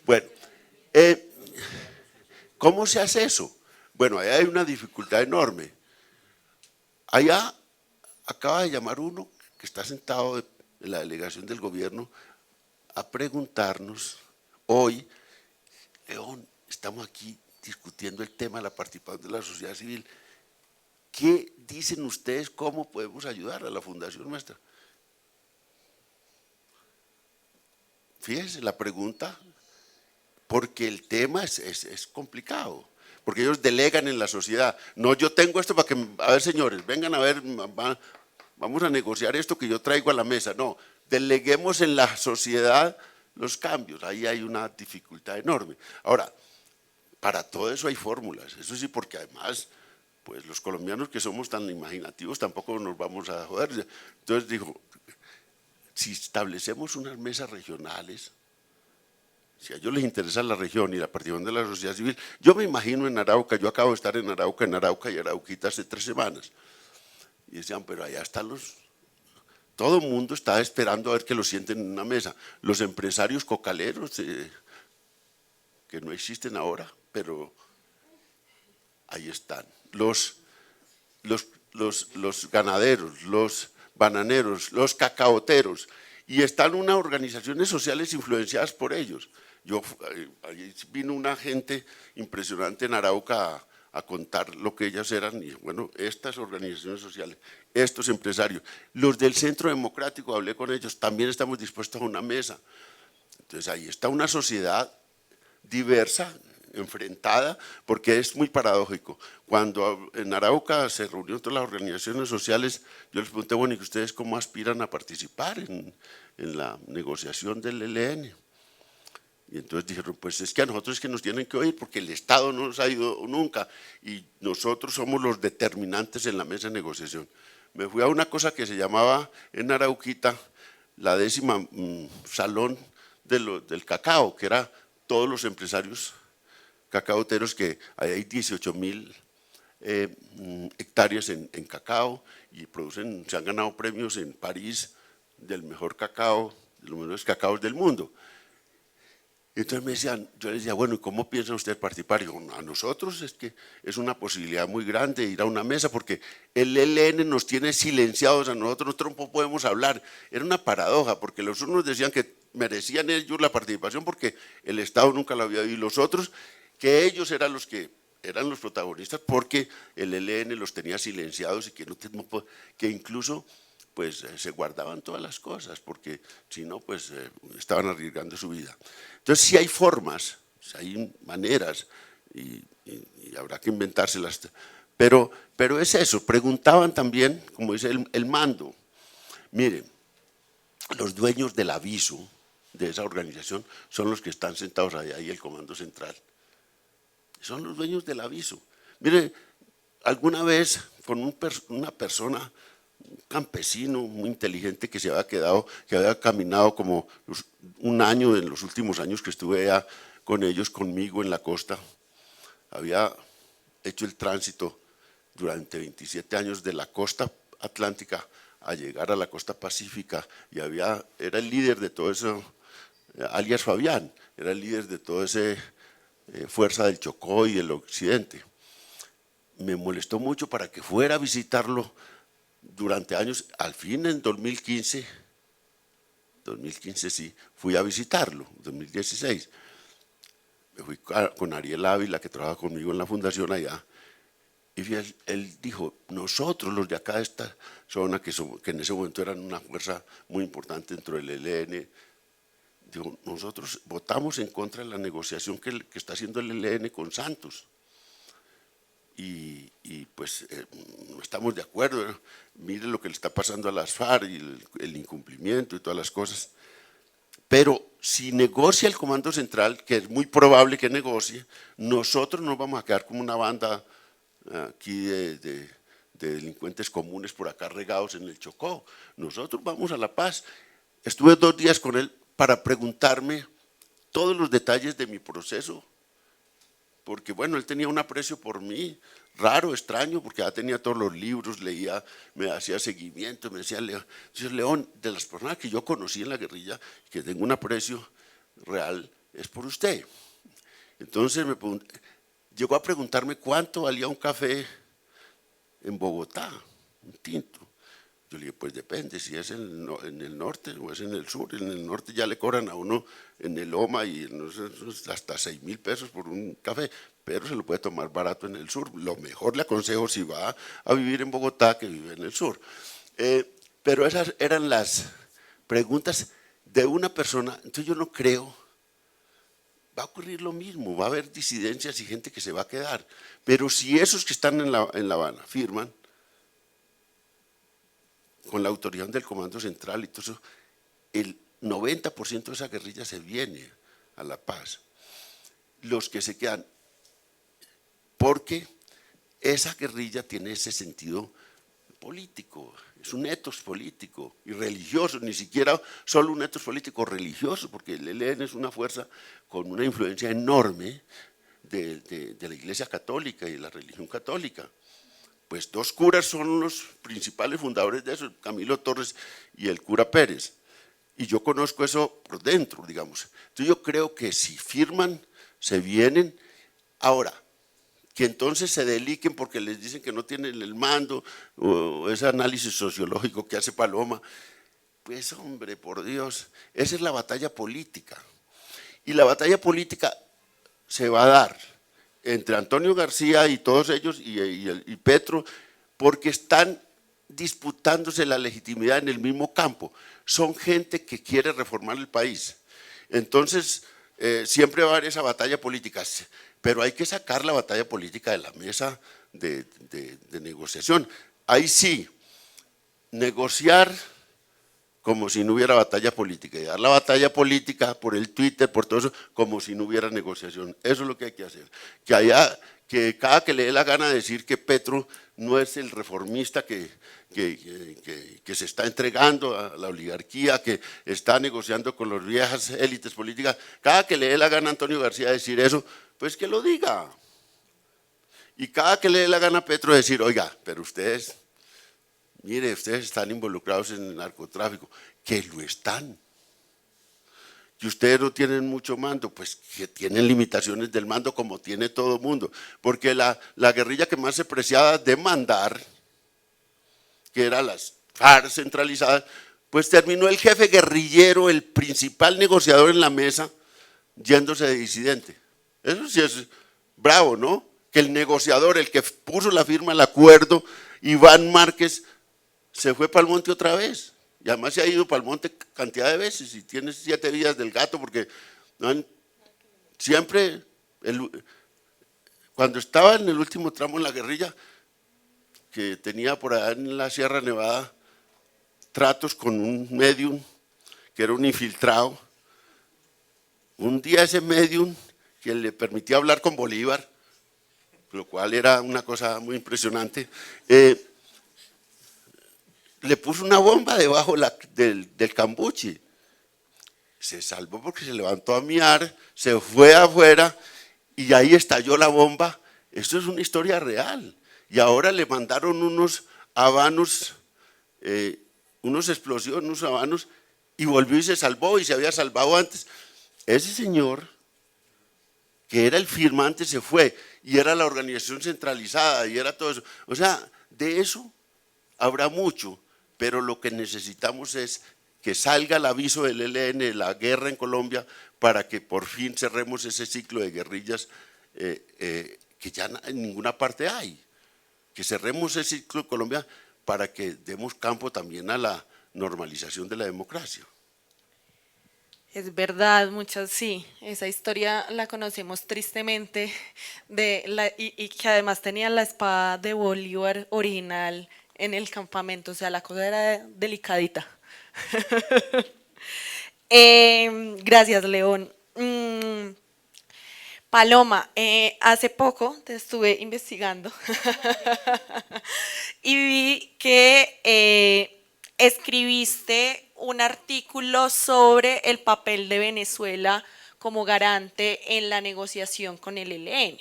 Bueno, ¿cómo se hace eso? Bueno, allá hay una dificultad enorme. Allá acaba de llamar uno que está sentado en la delegación del gobierno a preguntarnos, hoy, León, estamos aquí discutiendo el tema de la participación de la sociedad civil, ¿qué dicen ustedes cómo podemos ayudar a la fundación nuestra? Fíjense la pregunta, porque el tema es complicado, porque ellos delegan en la sociedad. No, yo tengo esto para que, a ver señores, vengan a ver, vamos a negociar esto que yo traigo a la mesa. No, deleguemos en la sociedad los cambios, ahí hay una dificultad enorme. Ahora, para todo eso hay fórmulas, eso sí, porque además, pues los colombianos que somos tan imaginativos tampoco nos vamos a joder. Entonces dijo, si establecemos unas mesas regionales, si a ellos les interesa la región y la participación de la sociedad civil, yo me imagino en Arauca, yo acabo de estar en Arauca y Arauquita hace 3 semanas, y decían, pero allá están todo el mundo está esperando a ver que lo sienten en una mesa, los empresarios cocaleros, que no existen ahora, pero ahí están, los ganaderos, los bananeros, los cacaoteros, y están unas organizaciones sociales influenciadas por ellos. Allí vino una gente impresionante en Arauca a contar lo que ellas eran, y bueno, estas organizaciones sociales, estos empresarios, los del Centro Democrático, hablé con ellos, también estamos dispuestos a una mesa. Entonces ahí está una sociedad diversa, enfrentada, porque es muy paradójico. Cuando en Arauca se reunió todas las organizaciones sociales, yo les pregunté, bueno, ¿y ustedes cómo aspiran a participar en la negociación del ELN? Y entonces dijeron, pues es que a nosotros es que nos tienen que oír porque el Estado no nos ha ido nunca y nosotros somos los determinantes en la mesa de negociación. Me fui a una cosa que se llamaba en Arauquita la 10ª salón del cacao, que era todos los empresarios cacaoteros, que hay 18.000 hectáreas en cacao y producen, se han ganado premios en París del mejor cacao, de los mejores cacaos del mundo. Y entonces me decían, yo les decía, bueno, ¿y cómo piensa usted participar? Y yo, a nosotros es que es una posibilidad muy grande ir a una mesa porque el ELN nos tiene silenciados a nosotros no podemos hablar. Era una paradoja porque los unos decían que merecían ellos la participación porque el Estado nunca la había oído y los otros que ellos eran los que eran los protagonistas porque el ELN los tenía silenciados y que incluso pues se guardaban todas las cosas, porque si no, pues estaban arriesgando su vida. Entonces, sí hay formas, hay maneras, y habrá que inventárselas, pero es eso, preguntaban también, como dice el mando, miren, los dueños del aviso de esa organización son los que están sentados ahí, el Comando Central, son los dueños del aviso. Miren, alguna vez con una persona, un campesino muy inteligente que se había quedado, que había caminado como un año en los últimos años que estuve allá con ellos, conmigo en la costa, había hecho el tránsito durante 27 años de la costa atlántica a llegar a la costa pacífica y era el líder de todo eso, alias Fabián, era el líder de toda esa fuerza del Chocó y del occidente. Me molestó mucho para que fuera a visitarlo durante años, al fin en 2015 sí, fui a visitarlo, 2016, me fui con Ariel Ávila, que trabaja conmigo en la fundación allá, y él dijo, nosotros los de acá de esta zona, que en ese momento eran una fuerza muy importante dentro del ELN, dijo, nosotros votamos en contra de la negociación que está haciendo el ELN con Santos, y pues no estamos de acuerdo, ¿no? Mire lo que le está pasando a las FARC y el incumplimiento y todas las cosas. Pero si negocia el Comando Central, que es muy probable que negocie, nosotros nos vamos a quedar como una banda aquí de delincuentes comunes por acá regados en el Chocó. Nosotros vamos a La Paz. Estuve 2 días con él para preguntarme todos los detalles de mi proceso, porque bueno, él tenía un aprecio por mí, raro, extraño, porque ya tenía todos los libros, leía, me hacía seguimiento, me decía, León, de las personas que yo conocí en la guerrilla, que tengo un aprecio real, es por usted. Entonces llegó a preguntarme cuánto valía un café en Bogotá, un tinto. Yo le dije, pues depende, si es en el norte o es en el sur. En el norte ya le cobran a uno en el Loma y hasta 6.000 pesos por un café, pero se lo puede tomar barato en el sur. Lo mejor le aconsejo si va a vivir en Bogotá que vive en el sur. Pero esas eran las preguntas de una persona. Entonces yo no creo, va a ocurrir lo mismo, va a haber disidencias y gente que se va a quedar. Pero si esos que están en La Habana firman, con la autorización del Comando Central y todo eso, el 90% de esa guerrilla se viene a La Paz. Los que se quedan, porque esa guerrilla tiene ese sentido político, es un etos político y religioso, ni siquiera solo un etos político religioso, porque el ELN es una fuerza con una influencia enorme de la Iglesia Católica y de la religión católica. Pues 2 curas son los principales fundadores de eso, Camilo Torres y el cura Pérez. Y yo conozco eso por dentro, digamos. Entonces yo creo que si firman, se vienen. Ahora, que entonces se deliquen porque les dicen que no tienen el mando, o ese análisis sociológico que hace Paloma, pues hombre, por Dios, esa es la batalla política. Y la batalla política se va a dar entre Antonio García y todos ellos y Petro, porque están disputándose la legitimidad en el mismo campo. Son gente que quiere reformar el país. Entonces, siempre va a haber esa batalla política. pero hay que sacar la batalla política de la mesa de negociación. Ahí sí, negociar como si no hubiera batalla política, y dar la batalla política por el Twitter, por todo eso, como si no hubiera negociación. Eso es lo que hay que hacer. Que cada que le dé la gana decir que Petro no es el reformista que se está entregando a la oligarquía, que está negociando con las viejas élites políticas, cada que le dé la gana a Antonio García decir eso, pues que lo diga. Y cada que le dé la gana a Petro decir, oiga, pero ustedes, mire, ustedes están involucrados en el narcotráfico, que lo están. Que ustedes no tienen mucho mando, pues que tienen limitaciones del mando como tiene todo el mundo. Porque la guerrilla que más se preciaba de mandar, que eran las FARC centralizadas, pues terminó el jefe guerrillero, el principal negociador en la mesa, yéndose de disidente. Eso sí es bravo, ¿no? Que el negociador, el que puso la firma al acuerdo, Iván Márquez, se fue para el monte otra vez. Y además se ha ido para el monte cantidad de veces y tiene 7 vidas del gato, porque siempre, cuando estaba en el último tramo en la guerrilla, que tenía por allá en la Sierra Nevada tratos con un medium que era un infiltrado, un día ese medium que le permitía hablar con Bolívar, lo cual era una cosa muy impresionante, le puso una bomba debajo del cambuche. Se salvó porque se levantó a miar, se fue afuera y ahí estalló la bomba. Esto es una historia real. Y ahora le mandaron unos habanos, unos explosiones, unos habanos, y volvió y se salvó y se había salvado antes. Ese señor, que era el firmante, se fue y era la organización centralizada y era todo eso. O sea, de eso habrá mucho. Pero lo que necesitamos es que salga el aviso del ELN, la guerra en Colombia, para que por fin cerremos ese ciclo de guerrillas que ya en ninguna parte hay. Que cerremos ese ciclo en Colombia para que demos campo también a la normalización de la democracia. Es verdad, sí, esa historia la conocemos tristemente, y que además tenía la espada de Bolívar original en el campamento, o sea, la cosa era delicadita. Gracias, León. Paloma, hace poco te estuve investigando y vi que escribiste un artículo sobre el papel de Venezuela como garante en la negociación con el ELN.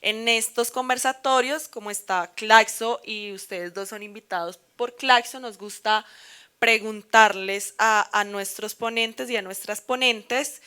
En estos conversatorios, como está Claxo y ustedes dos son invitados por Claxo, nos gusta preguntarles a nuestros ponentes y a nuestras ponentes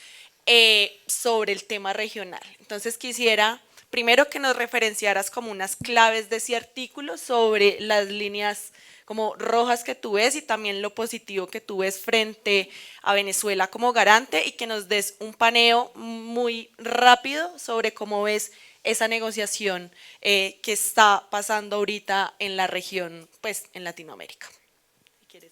sobre el tema regional. Entonces quisiera primero que nos referenciaras como unas claves de ese artículo sobre las líneas como rojas que tú ves y también lo positivo que tú ves frente a Venezuela como garante, y que nos des un paneo muy rápido sobre cómo ves esa negociación que está pasando ahorita en la región, pues en Latinoamérica. ¿Quieres?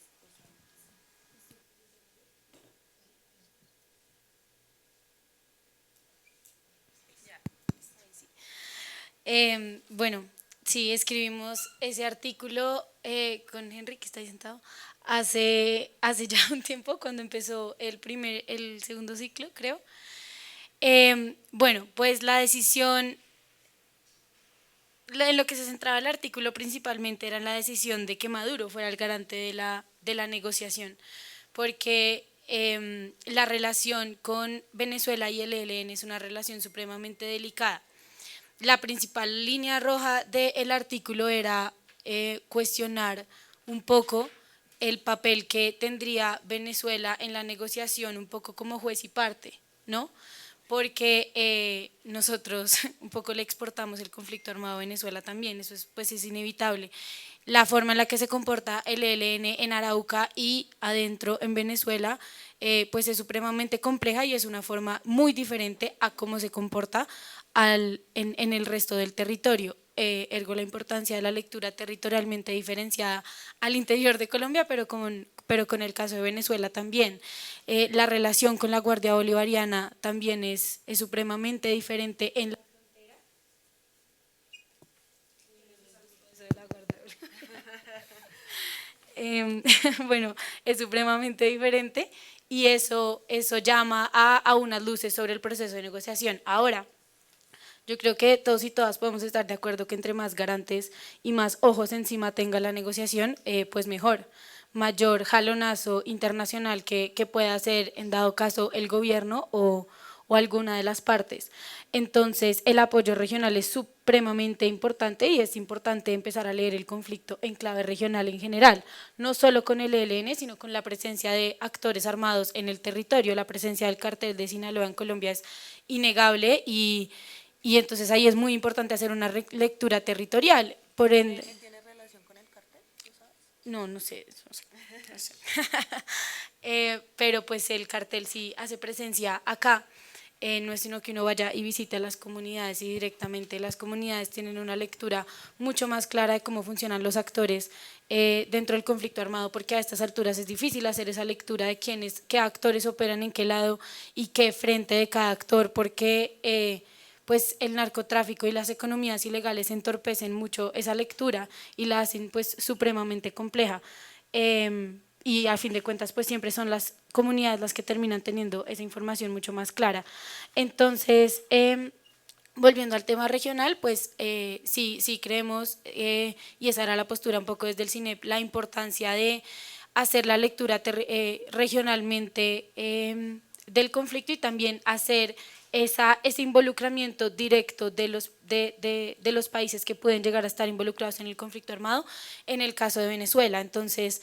Bueno, sí, escribimos ese artículo con Henry, que está ahí sentado, hace ya un tiempo, cuando empezó el segundo ciclo, creo. Bueno, pues la decisión, en lo que se centraba el artículo principalmente era en la decisión de que Maduro fuera el garante de la negociación, porque la relación con Venezuela y el ELN es una relación supremamente delicada. La principal línea roja del artículo era cuestionar un poco el papel que tendría Venezuela en la negociación, un poco como juez y parte, ¿no? Porque nosotros un poco le exportamos el conflicto armado a Venezuela también, eso pues es inevitable. La forma en la que se comporta el ELN en Arauca y adentro en Venezuela pues es supremamente compleja y es una forma muy diferente a cómo se comporta en el resto del territorio. Ergo la importancia de la lectura territorialmente diferenciada al interior de Colombia, pero con el caso de Venezuela también. La relación con la Guardia Bolivariana también es supremamente diferente en la frontera bueno, es supremamente diferente y eso llama a unas luces sobre el proceso de negociación. Ahora, yo creo que todos y todas podemos estar de acuerdo que entre más garantes y más ojos encima tenga la negociación, pues mejor. Mayor jalonazo internacional que pueda hacer en dado caso el gobierno o alguna de las partes. Entonces el apoyo regional es supremamente importante y es importante empezar a leer el conflicto en clave regional en general, no solo con el ELN, sino con la presencia de actores armados en el territorio. La presencia del cartel de Sinaloa en Colombia es innegable y entonces ahí es muy importante hacer una lectura territorial. Por ende, ¿Tiene relación con el cartel? ¿Tú sabes? no sé. No sé. Pero pues el cartel sí hace presencia acá. No es sino que uno vaya y visite las comunidades y directamente las comunidades tienen una lectura mucho más clara de cómo funcionan los actores dentro del conflicto armado, porque a estas alturas es difícil hacer esa lectura de qué actores operan en qué lado y qué frente de cada actor, porque pues el narcotráfico y las economías ilegales entorpecen mucho esa lectura y la hacen pues supremamente compleja. Y a fin de cuentas pues siempre son las comunidades las que terminan teniendo esa información mucho más clara. Entonces, volviendo al tema regional, pues sí creemos, y esa era la postura un poco desde el CINEP, la importancia de hacer la lectura regionalmente del conflicto y también hacer ese involucramiento directo de los países que pueden llegar a estar involucrados en el conflicto armado, en el caso de Venezuela. Entonces,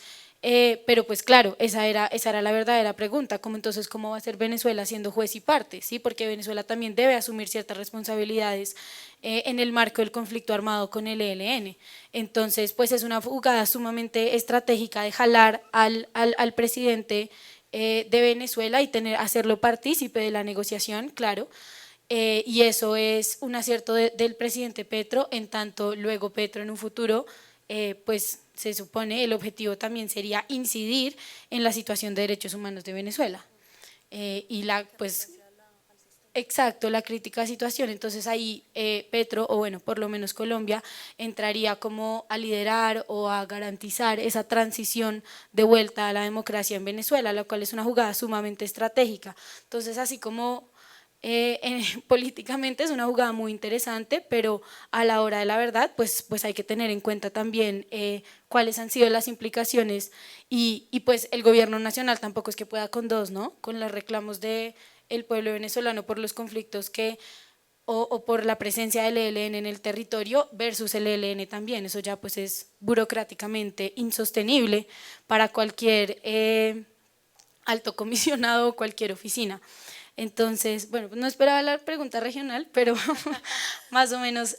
pero pues claro, esa era la verdadera pregunta, entonces cómo va a ser Venezuela siendo juez y parte, ¿sí? Porque Venezuela también debe asumir ciertas responsabilidades en el marco del conflicto armado con el ELN. Entonces, pues es una jugada sumamente estratégica de jalar al presidente de Venezuela y hacerlo partícipe de la negociación, claro. Y eso es un acierto del presidente Petro, en tanto luego Petro en un futuro pues se supone el objetivo también sería incidir en la situación de derechos humanos de Venezuela y pues exacto, la crítica situación. Entonces ahí Petro, o bueno, por lo menos Colombia, entraría como a liderar o a garantizar esa transición de vuelta a la democracia en Venezuela, lo cual es una jugada sumamente estratégica. Entonces así como políticamente es una jugada muy interesante, pero a la hora de la verdad pues hay que tener en cuenta también cuáles han sido las implicaciones y pues el gobierno nacional tampoco es que pueda con dos, ¿no? Con los reclamos del pueblo venezolano por los conflictos o por la presencia del ELN en el territorio versus el ELN también. Eso ya pues es burocráticamente insostenible para cualquier alto comisionado o cualquier oficina. Entonces, bueno, no esperaba la pregunta regional, pero más o menos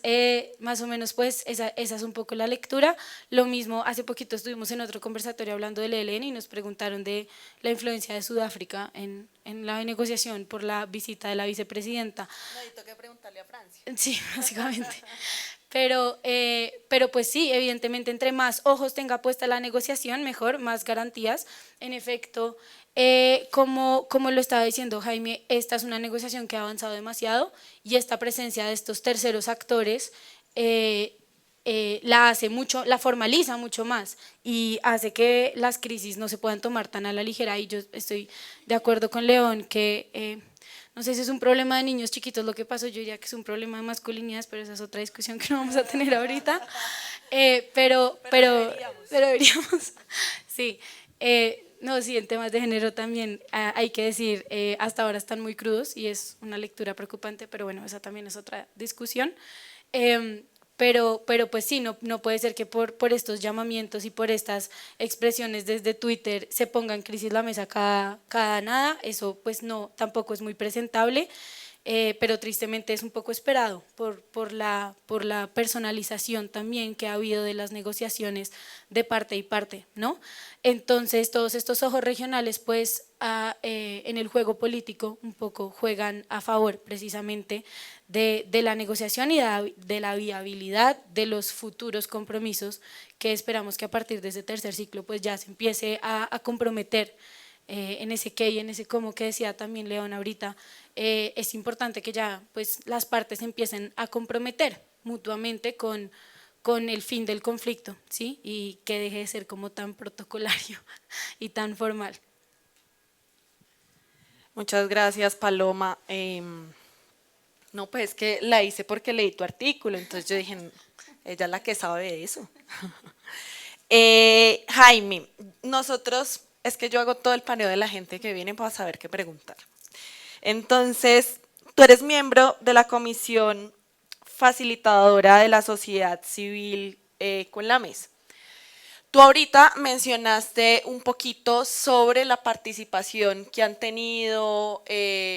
pues esa es un poco la lectura. Lo mismo, hace poquito estuvimos en otro conversatorio hablando del ELN y nos preguntaron de la influencia de Sudáfrica en la negociación por la visita de la vicepresidenta. Necesito que preguntarle a Francia. Sí, básicamente. Pero pues sí, evidentemente entre más ojos tenga puesta la negociación, mejor, más garantías. En efecto, como lo estaba diciendo Jaime, esta es una negociación que ha avanzado demasiado y esta presencia de estos terceros actores la formaliza mucho más y hace que las crisis no se puedan tomar tan a la ligera. Y yo estoy de acuerdo con León que no sé si es un problema de niños chiquitos lo que pasó, yo diría que es un problema de masculinidades, pero esa es otra discusión que no vamos a tener ahorita. Pero deberíamos. Sí. No, sí, en temas de género también hay que decir, hasta ahora están muy crudos y es una lectura preocupante, pero bueno, esa también es otra discusión. Pero pues sí, no puede ser que por estos llamamientos y por estas expresiones desde Twitter se ponga en crisis la mesa cada nada. Eso pues no, tampoco es muy presentable, pero tristemente es un poco esperado por la personalización también que ha habido de las negociaciones de parte y parte, ¿no? Entonces todos estos ojos regionales pues en el juego político un poco juegan a favor precisamente de la negociación y de la viabilidad de los futuros compromisos que esperamos que a partir de ese tercer ciclo pues ya se empiece a comprometer en ese qué y en ese cómo que decía también León ahorita. Es importante que ya pues las partes empiecen a comprometer mutuamente con con el fin del conflicto, ¿sí? Y que deje de ser como tan protocolario y tan formal. Muchas gracias, Paloma. No, pues es que la hice porque leí tu artículo, entonces yo dije, ella es la que sabe de eso. Jaime, nosotros, es que yo hago todo el paneo de la gente que viene para saber qué preguntar. Entonces, tú eres miembro de la comisión facilitadora de la sociedad civil con la mesa. Tú ahorita mencionaste un poquito sobre la participación que han tenido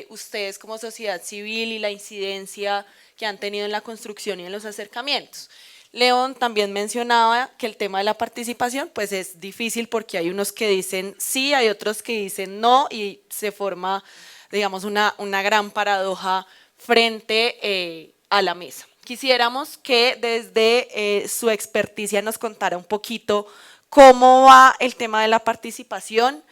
ustedes como sociedad civil y la incidencia que han tenido en la construcción y en los acercamientos. León también mencionaba que el tema de la participación pues es difícil porque hay unos que dicen sí, hay otros que dicen no y se forma, digamos, una gran paradoja frente a la mesa. Quisiéramos que desde su experticia nos contara un poquito cómo va el tema de la participación.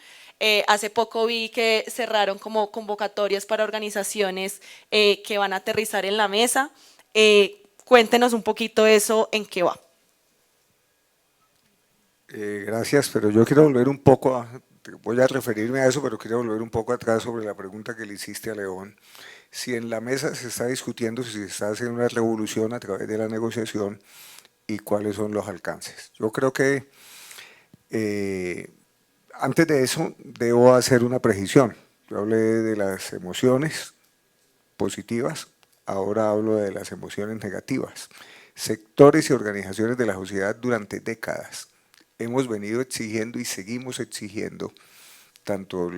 Hace poco vi que cerraron como convocatorias para organizaciones que van a aterrizar en la mesa. Cuéntenos un poquito eso, en qué va. Gracias, pero yo quiero volver un poco, voy a referirme a eso, pero quiero volver un poco atrás sobre la pregunta que le hiciste a León. Si en la mesa se está discutiendo si se está haciendo una revolución a través de la negociación y cuáles son los alcances. Yo creo que antes de eso debo hacer una precisión. Yo hablé de las emociones positivas, ahora hablo de las emociones negativas. Sectores y organizaciones de la sociedad durante décadas hemos venido exigiendo y seguimos exigiendo tanto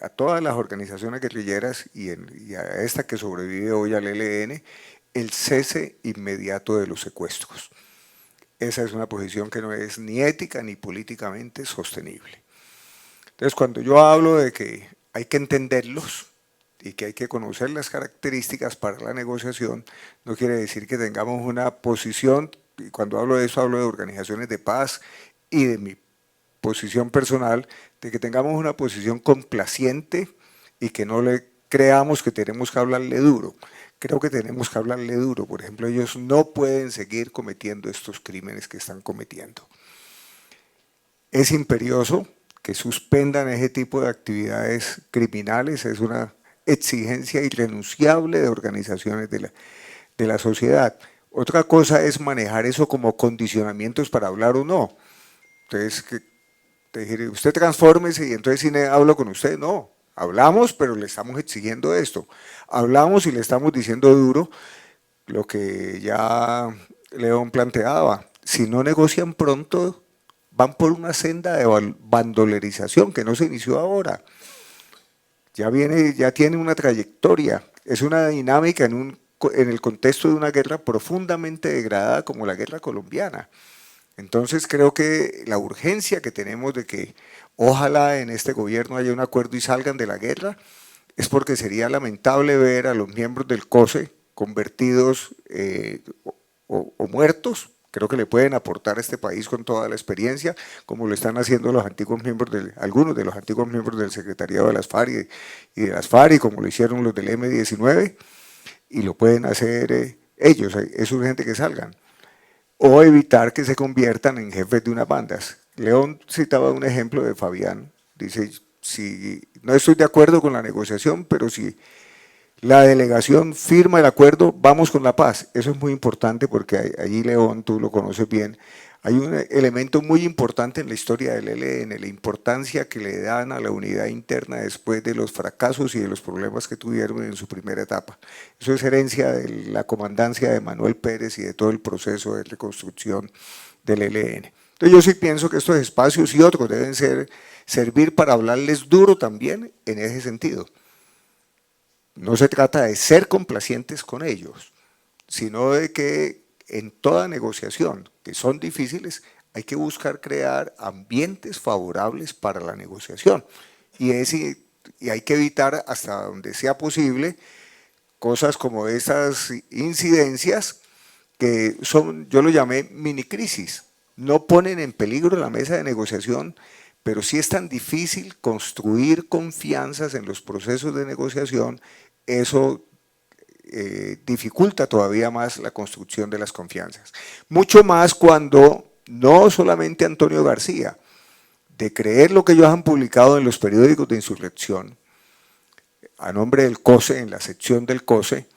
a todas las organizaciones guerrilleras y a esta que sobrevive hoy al ELN, el cese inmediato de los secuestros. Esa es una posición que no es ni ética ni políticamente sostenible. Entonces, cuando yo hablo de que hay que entenderlos y que hay que conocer las características para la negociación, no quiere decir que tengamos una posición, y cuando hablo de eso hablo de organizaciones de paz y de mi posición personal, de que tengamos una posición complaciente y que no le creamos que tenemos que hablarle duro. Creo que tenemos que hablarle duro. Por ejemplo, ellos no pueden seguir cometiendo estos crímenes que están cometiendo. Es imperioso que suspendan ese tipo de actividades criminales, es una exigencia irrenunciable de organizaciones de la sociedad. Otra cosa es manejar eso como condicionamientos para hablar o no. Entonces, te diré, usted transfórmese y entonces si hablo con usted, no. Hablamos, pero le estamos exigiendo esto. Hablamos y le estamos diciendo duro lo que ya León planteaba. Si no negocian pronto, van por una senda de bandolerización que no se inició ahora. Ya tiene una trayectoria. Es una dinámica en el contexto de una guerra profundamente degradada como la guerra colombiana. Entonces creo que la urgencia que tenemos de que ojalá en este gobierno haya un acuerdo y salgan de la guerra es porque sería lamentable ver a los miembros del COSE convertidos o muertos. Creo que le pueden aportar a este país con toda la experiencia, como lo están haciendo los antiguos miembros algunos de los antiguos miembros del secretariado de las FARC y de las FARC, como lo hicieron los del M-19, y lo pueden hacer ellos. Es urgente que salgan. O evitar que se conviertan en jefes de unas bandas. León citaba un ejemplo de Fabián, dice, si no estoy de acuerdo con la negociación, pero si la delegación firma el acuerdo, vamos con la paz. Eso es muy importante porque allí, León, tú lo conoces bien, hay un elemento muy importante en la historia del ELN, la importancia que le dan a la unidad interna después de los fracasos y de los problemas que tuvieron en su primera etapa. Eso es herencia de la comandancia de Manuel Pérez y de todo el proceso de reconstrucción del ELN. Entonces yo sí pienso que estos espacios y otros deben servir para hablarles duro también en ese sentido. No se trata de ser complacientes con ellos, sino de que en toda negociación, que son difíciles, hay que buscar crear ambientes favorables para la negociación. Y hay que evitar hasta donde sea posible cosas como esas incidencias que son, yo lo llamé mini crisis, no ponen en peligro la mesa de negociación, pero sí es tan difícil construir confianzas en los procesos de negociación, eso dificulta todavía más la construcción de las confianzas. Mucho más cuando no solamente Antonio García, de creer lo que ellos han publicado en los periódicos de insurrección, a nombre del COSE, en la sección del COSE,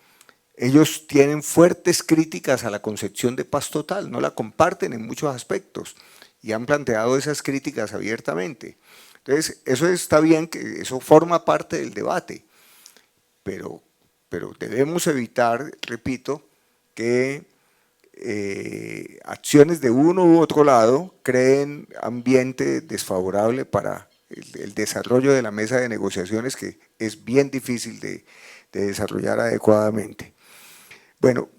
ellos tienen fuertes críticas a la concepción de paz total, no la comparten en muchos aspectos y han planteado esas críticas abiertamente. Entonces, eso está bien, que eso forma parte del debate, pero debemos evitar, repito, que acciones de uno u otro lado creen ambiente desfavorable para el desarrollo de la mesa de negociaciones, que es bien difícil de desarrollar adecuadamente. Bueno,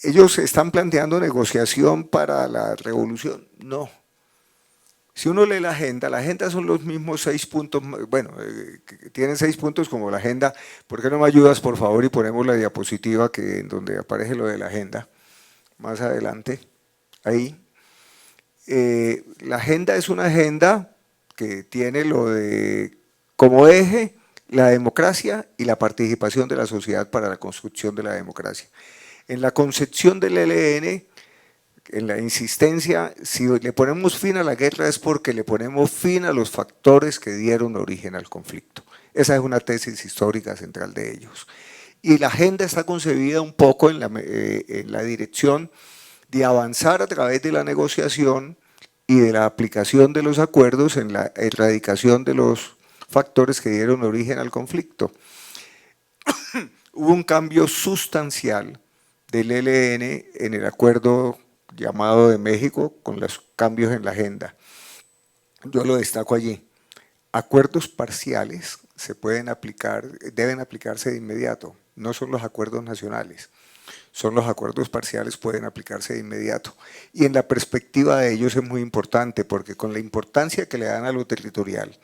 ellos están planteando negociación para la revolución. No. Si uno lee la agenda son los mismos 6 puntos, bueno, tienen 6 puntos como la agenda. ¿Por qué no me ayudas, por favor, y ponemos la diapositiva en donde aparece lo de la agenda? Más adelante, ahí. La agenda es una agenda que tiene lo de, como eje, la democracia y la participación de la sociedad para la construcción de la democracia. En la concepción del ELN, en la insistencia, si le ponemos fin a la guerra es porque le ponemos fin a los factores que dieron origen al conflicto. Esa es una tesis histórica central de ellos. Y la agenda está concebida un poco en la dirección de avanzar a través de la negociación y de la aplicación de los acuerdos en la erradicación de los factores que dieron origen al conflicto. Hubo un cambio sustancial del ELN en el acuerdo llamado de México con los cambios en la agenda. Yo lo destaco allí. Acuerdos parciales se pueden aplicar, deben aplicarse de inmediato, no son los acuerdos nacionales, son los acuerdos parciales, pueden aplicarse de inmediato. Y en la perspectiva de ellos es muy importante, porque con la importancia que le dan a lo territorial,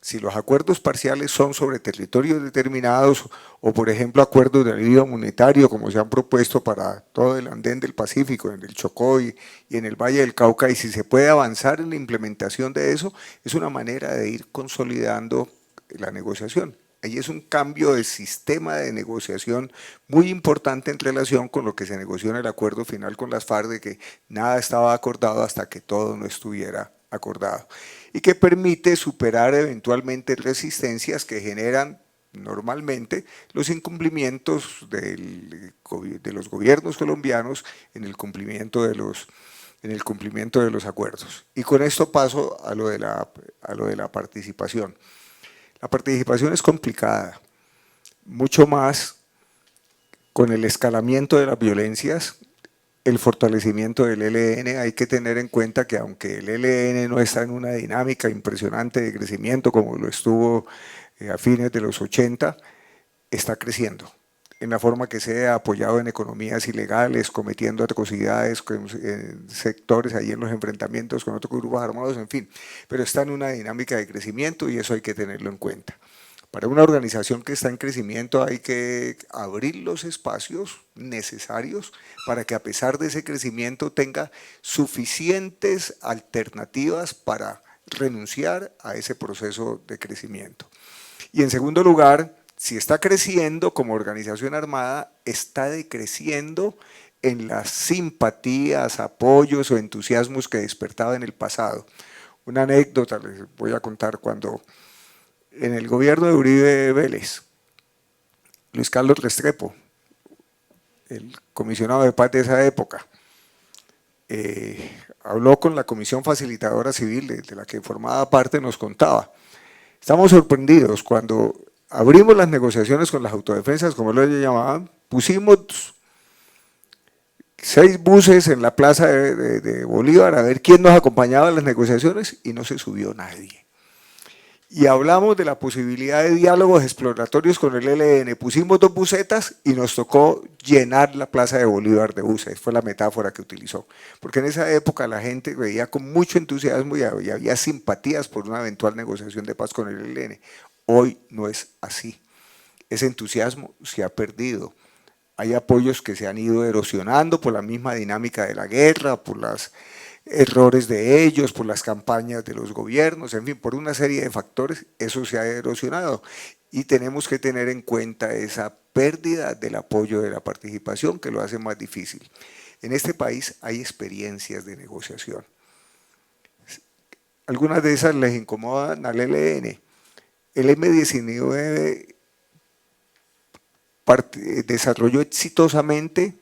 si los acuerdos parciales son sobre territorios determinados o, por ejemplo, acuerdos de alivio monetario, como se han propuesto para todo el andén del Pacífico, en el Chocó y en el Valle del Cauca, y si se puede avanzar en la implementación de eso, es una manera de ir consolidando la negociación. Ahí es un cambio de sistema de negociación muy importante en relación con lo que se negoció en el acuerdo final con las FARC, de que nada estaba acordado hasta que todo no estuviera acordado, y que permite superar eventualmente resistencias que generan normalmente los incumplimientos de los gobiernos colombianos en el cumplimiento de los acuerdos. Y con esto paso a lo de la participación. La participación es complicada, mucho más con el escalamiento de las violencias. El fortalecimiento del ELN, hay que tener en cuenta que aunque el ELN no está en una dinámica impresionante de crecimiento como lo estuvo a fines de los 80, está creciendo en la forma que sea, apoyado en economías ilegales, cometiendo atrocidades en sectores, ahí en los enfrentamientos con otros grupos armados, en fin, pero está en una dinámica de crecimiento y eso hay que tenerlo en cuenta. Para una organización que está en crecimiento hay que abrir los espacios necesarios para que a pesar de ese crecimiento tenga suficientes alternativas para renunciar a ese proceso de crecimiento. Y en segundo lugar, si está creciendo como organización armada, está decreciendo en las simpatías, apoyos o entusiasmos que despertaba en el pasado. Una anécdota les voy a contar. Cuando en el gobierno de Uribe Vélez, Luis Carlos Restrepo, el comisionado de paz de esa época, habló con la Comisión Facilitadora Civil de la que formaba parte, nos contaba: estamos sorprendidos cuando abrimos las negociaciones con las autodefensas, como lo llamaban, pusimos 6 buses en la plaza de Bolívar a ver quién nos acompañaba en las negociaciones y no se subió nadie. Y hablamos de la posibilidad de diálogos exploratorios con el ELN, pusimos 2 busetas y nos tocó llenar la plaza de Bolívar de buses, fue la metáfora que utilizó, porque en esa época la gente veía con mucho entusiasmo y había simpatías por una eventual negociación de paz con el ELN. Hoy no es así, ese entusiasmo se ha perdido, hay apoyos que se han ido erosionando por la misma dinámica de la guerra, por los errores de ellos, por las campañas de los gobiernos, en fin, por una serie de factores, eso se ha erosionado y tenemos que tener en cuenta esa pérdida del apoyo de la participación, que lo hace más difícil. En este país hay experiencias de negociación. Algunas de esas les incomodan al ELN. El M-19 desarrolló exitosamente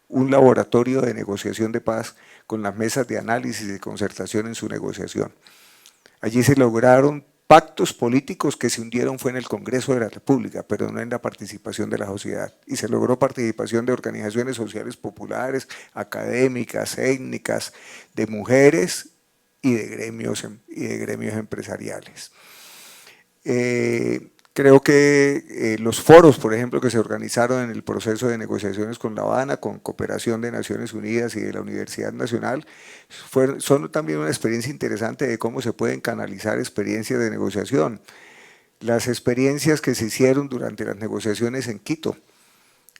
un laboratorio de negociación de paz con las mesas de análisis y concertación en su negociación. Allí se lograron pactos políticos que se hundieron fue en el Congreso de la República, pero no en la participación de la sociedad. Y se logró participación de organizaciones sociales populares, académicas, étnicas, de mujeres y de gremios empresariales. Creo que los foros, por ejemplo, que se organizaron en el proceso de negociaciones con La Habana, con cooperación de Naciones Unidas y de la Universidad Nacional, son también una experiencia interesante de cómo se pueden canalizar experiencias de negociación. Las experiencias que se hicieron durante las negociaciones en Quito,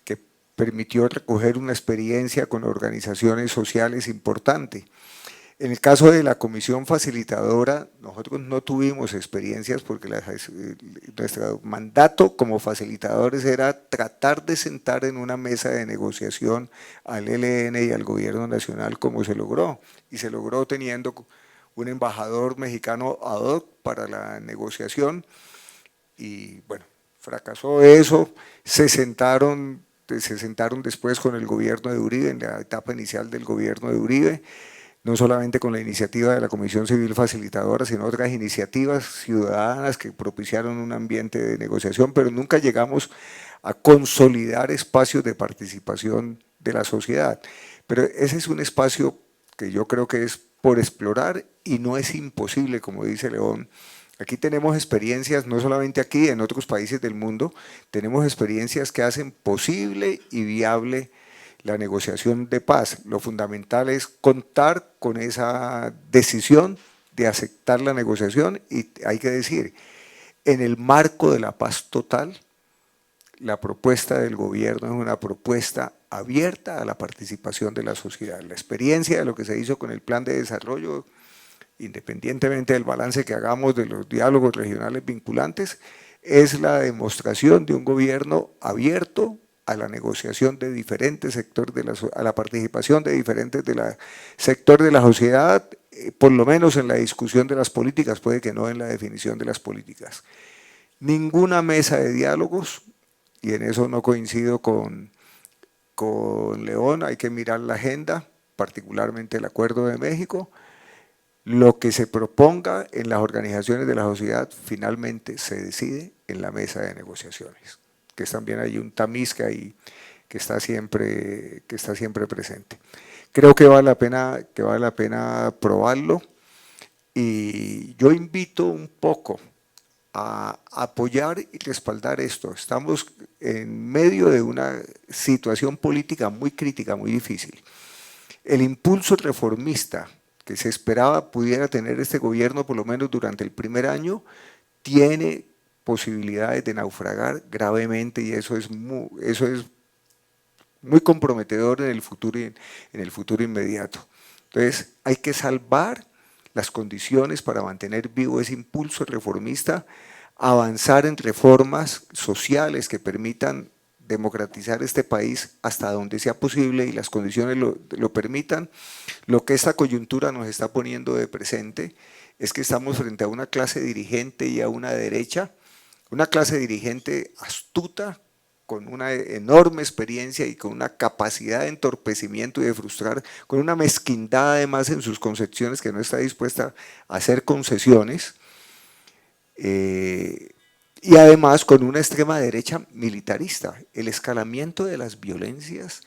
que permitió recoger una experiencia con organizaciones sociales importante. En el caso de la comisión facilitadora, nosotros no tuvimos experiencias porque nuestro mandato como facilitadores era tratar de sentar en una mesa de negociación al ELN y al gobierno nacional, como se logró. Y se logró teniendo un embajador mexicano ad hoc para la negociación y bueno, fracasó eso, se sentaron después con el gobierno de Uribe, en la etapa inicial del gobierno de Uribe, no solamente con la iniciativa de la Comisión Civil Facilitadora, sino otras iniciativas ciudadanas que propiciaron un ambiente de negociación, pero nunca llegamos a consolidar espacios de participación de la sociedad. Pero ese es un espacio que yo creo que es por explorar y no es imposible, como dice León. Aquí tenemos experiencias, no solamente aquí, en otros países del mundo, tenemos experiencias que hacen posible y viable la negociación de paz. Lo fundamental es contar con esa decisión de aceptar la negociación y hay que decir, en el marco de la paz total, la propuesta del gobierno es una propuesta abierta a la participación de la sociedad. La experiencia de lo que se hizo con el plan de desarrollo, independientemente del balance que hagamos de los diálogos regionales vinculantes, es la demostración de un gobierno abierto a la negociación de diferentes sectores, a la participación de diferentes sectores de la sociedad, por lo menos en la discusión de las políticas, puede que no en la definición de las políticas. Ninguna mesa de diálogos, y en eso no coincido con León, hay que mirar la agenda, particularmente el Acuerdo de México, lo que se proponga en las organizaciones de la sociedad finalmente se decide en la mesa de negociaciones, que es también hay un tamiz que está siempre presente. Creo que vale la pena probarlo y yo invito un poco a apoyar y respaldar esto. Estamos en medio de una situación política muy crítica, muy difícil. El impulso reformista que se esperaba pudiera tener este gobierno por lo menos durante el primer año, tiene posibilidades de naufragar gravemente y eso es muy comprometedor en el futuro inmediato. Entonces hay que salvar las condiciones para mantener vivo ese impulso reformista, avanzar en reformas sociales que permitan democratizar este país hasta donde sea posible y las condiciones lo permitan. Lo que esta coyuntura nos está poniendo de presente es que estamos frente a una clase dirigente y a una derecha, una clase dirigente astuta, con una enorme experiencia y con una capacidad de entorpecimiento y de frustrar, con una mezquindad además en sus concepciones que no está dispuesta a hacer concesiones, y además con una extrema derecha militarista. El escalamiento de las violencias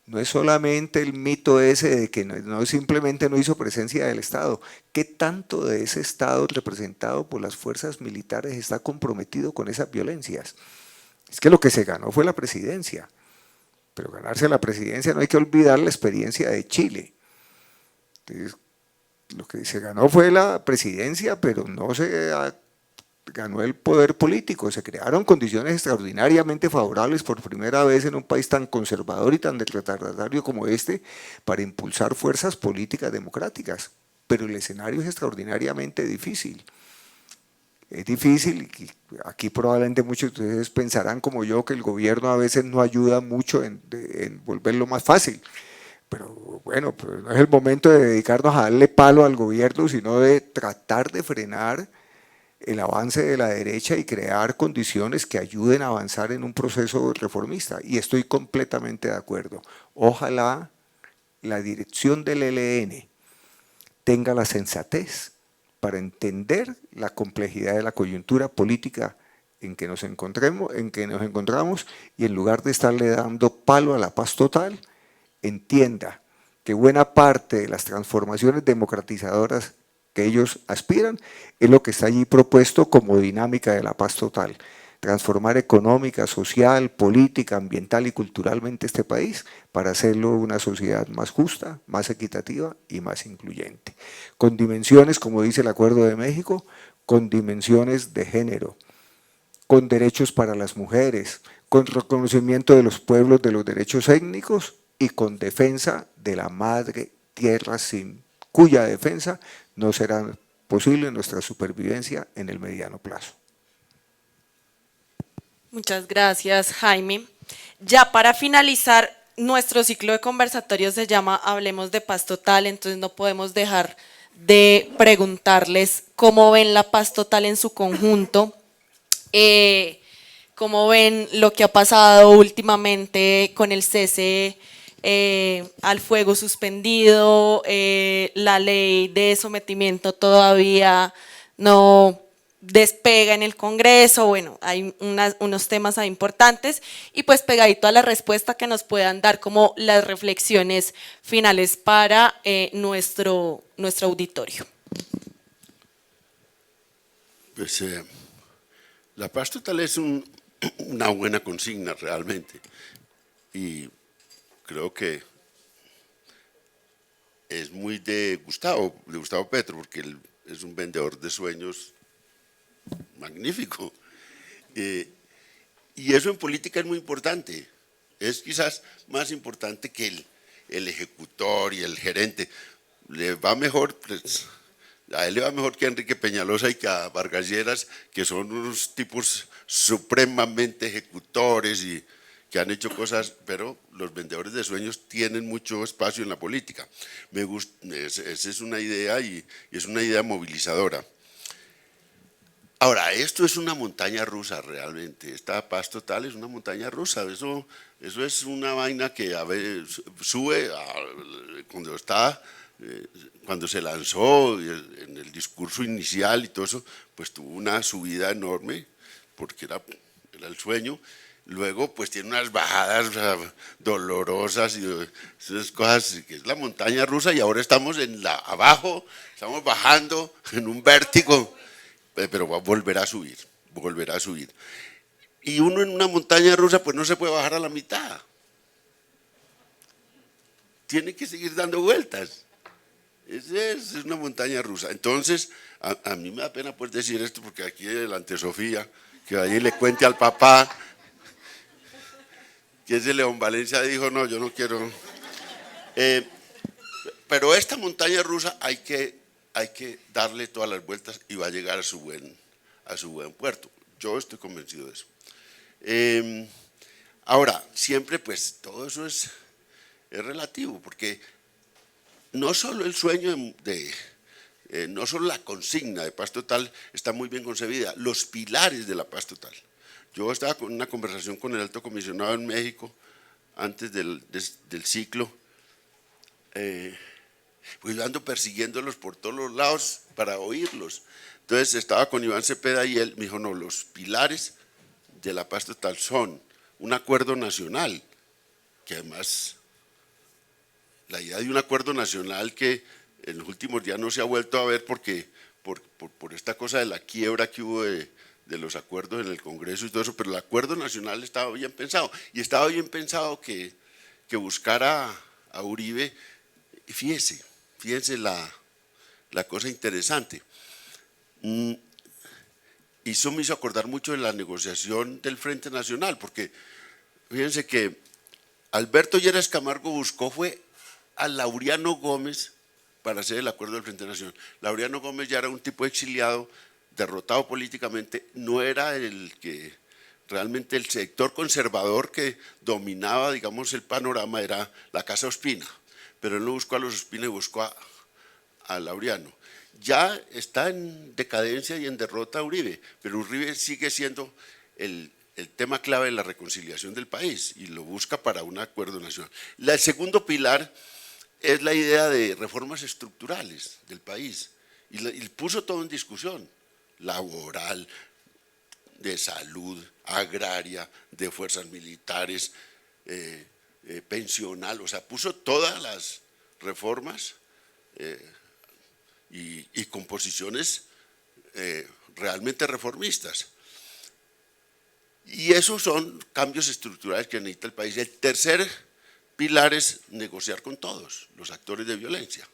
no es solamente el mito ese de que simplemente no hizo presencia del Estado. ¿Qué tanto de ese Estado representado por las fuerzas militares está comprometido con esas violencias? Es que lo que se ganó fue la presidencia, pero ganarse la presidencia no hay que olvidar la experiencia de Chile. Entonces, lo que se ganó fue la presidencia, pero no se ganó el poder político, se crearon condiciones extraordinariamente favorables por primera vez en un país tan conservador y tan retardatario como este para impulsar fuerzas políticas democráticas, pero el escenario es extraordinariamente difícil. Es difícil, y aquí probablemente muchos de ustedes pensarán como yo que el gobierno a veces no ayuda mucho en volverlo más fácil, pero bueno, pues no es el momento de dedicarnos a darle palo al gobierno, sino de tratar de frenar el avance de la derecha y crear condiciones que ayuden a avanzar en un proceso reformista. Y estoy completamente de acuerdo. Ojalá la dirección del ELN tenga la sensatez para entender la complejidad de la coyuntura política en que nos encontramos y en lugar de estarle dando palo a la paz total, entienda que buena parte de las transformaciones democratizadoras que ellos aspiran es lo que está allí propuesto como dinámica de la paz total. Transformar económica, social, política, ambiental y culturalmente este país para hacerlo una sociedad más justa, más equitativa y más incluyente. Con dimensiones, como dice el Acuerdo de México, con dimensiones de género, con derechos para las mujeres, con reconocimiento de los pueblos de los derechos étnicos y con defensa de la madre tierra, sin cuya defensa no será posible nuestra supervivencia en el mediano plazo. Muchas gracias, Jaime. Ya para finalizar, nuestro ciclo de conversatorios se llama Hablemos de Paz Total, entonces no podemos dejar de preguntarles cómo ven la paz total en su conjunto, cómo ven lo que ha pasado últimamente con el cese al fuego suspendido, la ley de sometimiento todavía no despega en el Congreso, bueno, hay unos temas ahí importantes y pues pegadito a la respuesta que nos puedan dar como las reflexiones finales para nuestro auditorio. Pues la paz total es una buena consigna realmente y creo que es muy de Gustavo Petro, porque él es un vendedor de sueños magnífico. Y eso en política es muy importante, es quizás más importante que el ejecutor y el gerente. Le va mejor, pues, a él le va mejor que a Enrique Peñalosa y que a Vargas Lleras, que son unos tipos supremamente ejecutores y que han hecho cosas, pero los vendedores de sueños tienen mucho espacio en la política. Me gusta, esa es una idea y es una idea movilizadora. Ahora, esto es una montaña rusa realmente, esta paz total es una montaña rusa, eso es una vaina que a veces sube cuando se lanzó en el discurso inicial y todo eso, pues tuvo una subida enorme porque era el sueño. Luego, pues tiene unas bajadas dolorosas y esas cosas, que es la montaña rusa, y ahora estamos abajo, estamos bajando en un vértigo, pero volverá a subir, volverá a subir. Y uno en una montaña rusa, pues no se puede bajar a la mitad. Tiene que seguir dando vueltas. Es una montaña rusa. Entonces, a mí me da pena pues decir esto, porque aquí delante Sofía, que vaya y le cuente al papá, que ese León Valencia dijo, no, yo no quiero. Pero esta montaña rusa hay que darle todas las vueltas y va a llegar a su buen puerto. Yo estoy convencido de eso. Ahora, siempre pues todo eso es relativo, porque no solo el sueño no solo la consigna de paz total está muy bien concebida, los pilares de la paz total. Yo estaba con una conversación con el alto comisionado en México antes del ciclo, pues yo ando persiguiéndolos por todos los lados para oírlos. Entonces estaba con Iván Cepeda y él me dijo, no, los pilares de la paz total son un acuerdo nacional, que además la idea de un acuerdo nacional que en los últimos días no se ha vuelto a ver porque por esta cosa de la quiebra que hubo de los acuerdos en el Congreso y todo eso, pero el acuerdo nacional estaba bien pensado, y estaba bien pensado que buscara a Uribe. Fíjense la cosa interesante. Y eso me hizo acordar mucho de la negociación del Frente Nacional, porque fíjense que Alberto Lleras Camargo buscó fue a Laureano Gómez para hacer el acuerdo del Frente Nacional. Laureano Gómez ya era un tipo exiliado derrotado políticamente, no era el que realmente el sector conservador que dominaba, digamos, el panorama era la Casa Ospina, pero él no buscó a los Ospina y buscó a Laureano. Ya está en decadencia y en derrota Uribe, pero Uribe sigue siendo el tema clave de la reconciliación del país y lo busca para un acuerdo nacional. El segundo pilar es la idea de reformas estructurales del país y puso todo en discusión, laboral, de salud, agraria, de fuerzas militares, pensional, o sea, puso todas las reformas y con posiciones realmente reformistas. Y esos son cambios estructurales que necesita el país. El tercer pilar es negociar con todos los actores de violencia,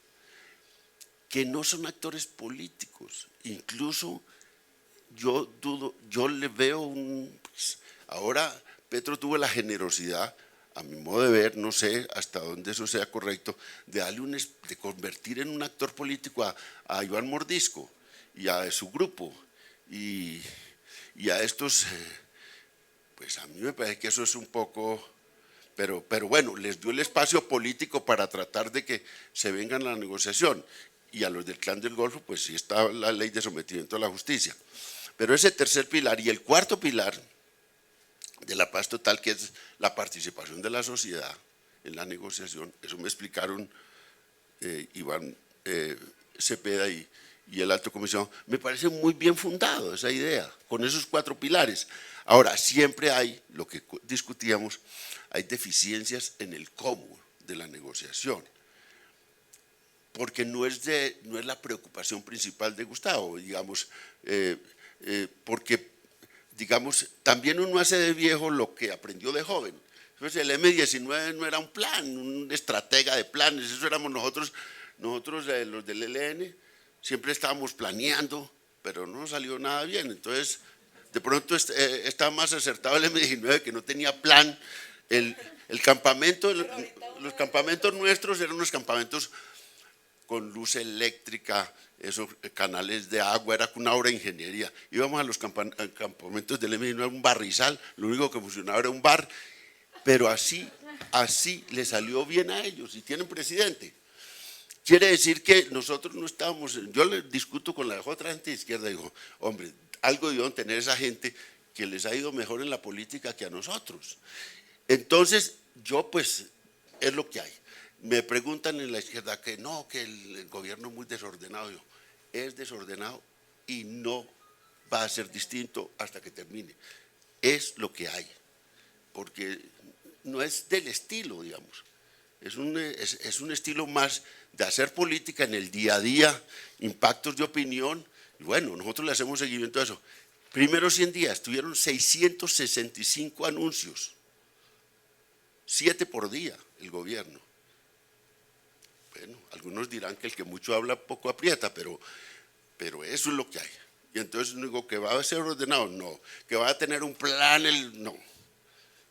que no son actores políticos. Incluso yo dudo, yo le veo pues, ahora Petro tuvo la generosidad, a mi modo de ver, no sé hasta dónde eso sea correcto, de convertir en un actor político a Iván Mordisco y a su grupo y a estos, pues a mí me parece que eso es un poco, pero bueno, les dio el espacio político para tratar de que se vengan a la negociación, y a los del Clan del Golfo pues sí está la ley de sometimiento a la justicia. Pero ese tercer pilar y el cuarto pilar de la paz total, que es la participación de la sociedad en la negociación, eso me explicaron Iván Cepeda y el alto comisionado, me parece muy bien fundado esa idea, con esos cuatro pilares. Ahora, siempre hay, lo que discutíamos, hay deficiencias en el cómo de la negociación, porque no es la preocupación principal de Gustavo, digamos, porque, digamos, también uno hace de viejo lo que aprendió de joven. Entonces el M-19 no era un plan, un estratega de planes, eso éramos nosotros los del ELN, siempre estábamos planeando, pero no salió nada bien. Entonces, de pronto estaba más acertado el M-19, que no tenía plan. El campamento, los campamentos nuestros eran unos campamentos con luz eléctrica, esos canales de agua, era una obra de ingeniería. Íbamos a los campamentos del M-19, un barrizal, lo único que funcionaba era un bar, pero así le salió bien a ellos y tienen presidente. Quiere decir que nosotros no estábamos, yo le discuto con la otra gente de izquierda, digo, hombre, algo debieron tener esa gente que les ha ido mejor en la política que a nosotros. Entonces, yo pues, es lo que hay. Me preguntan en la izquierda que no, que el gobierno es muy desordenado. Yo, es desordenado y no va a ser distinto hasta que termine. Es lo que hay, porque no es del estilo, digamos. Es un estilo más de hacer política en el día a día, impactos de opinión, y bueno, nosotros le hacemos seguimiento a eso. Primeros 100 días tuvieron 665 anuncios, 7 por día el gobierno. Bueno, algunos dirán que el que mucho habla poco aprieta, pero eso es lo que hay. Y entonces no digo que va a ser ordenado, no, que va a tener un plan, no,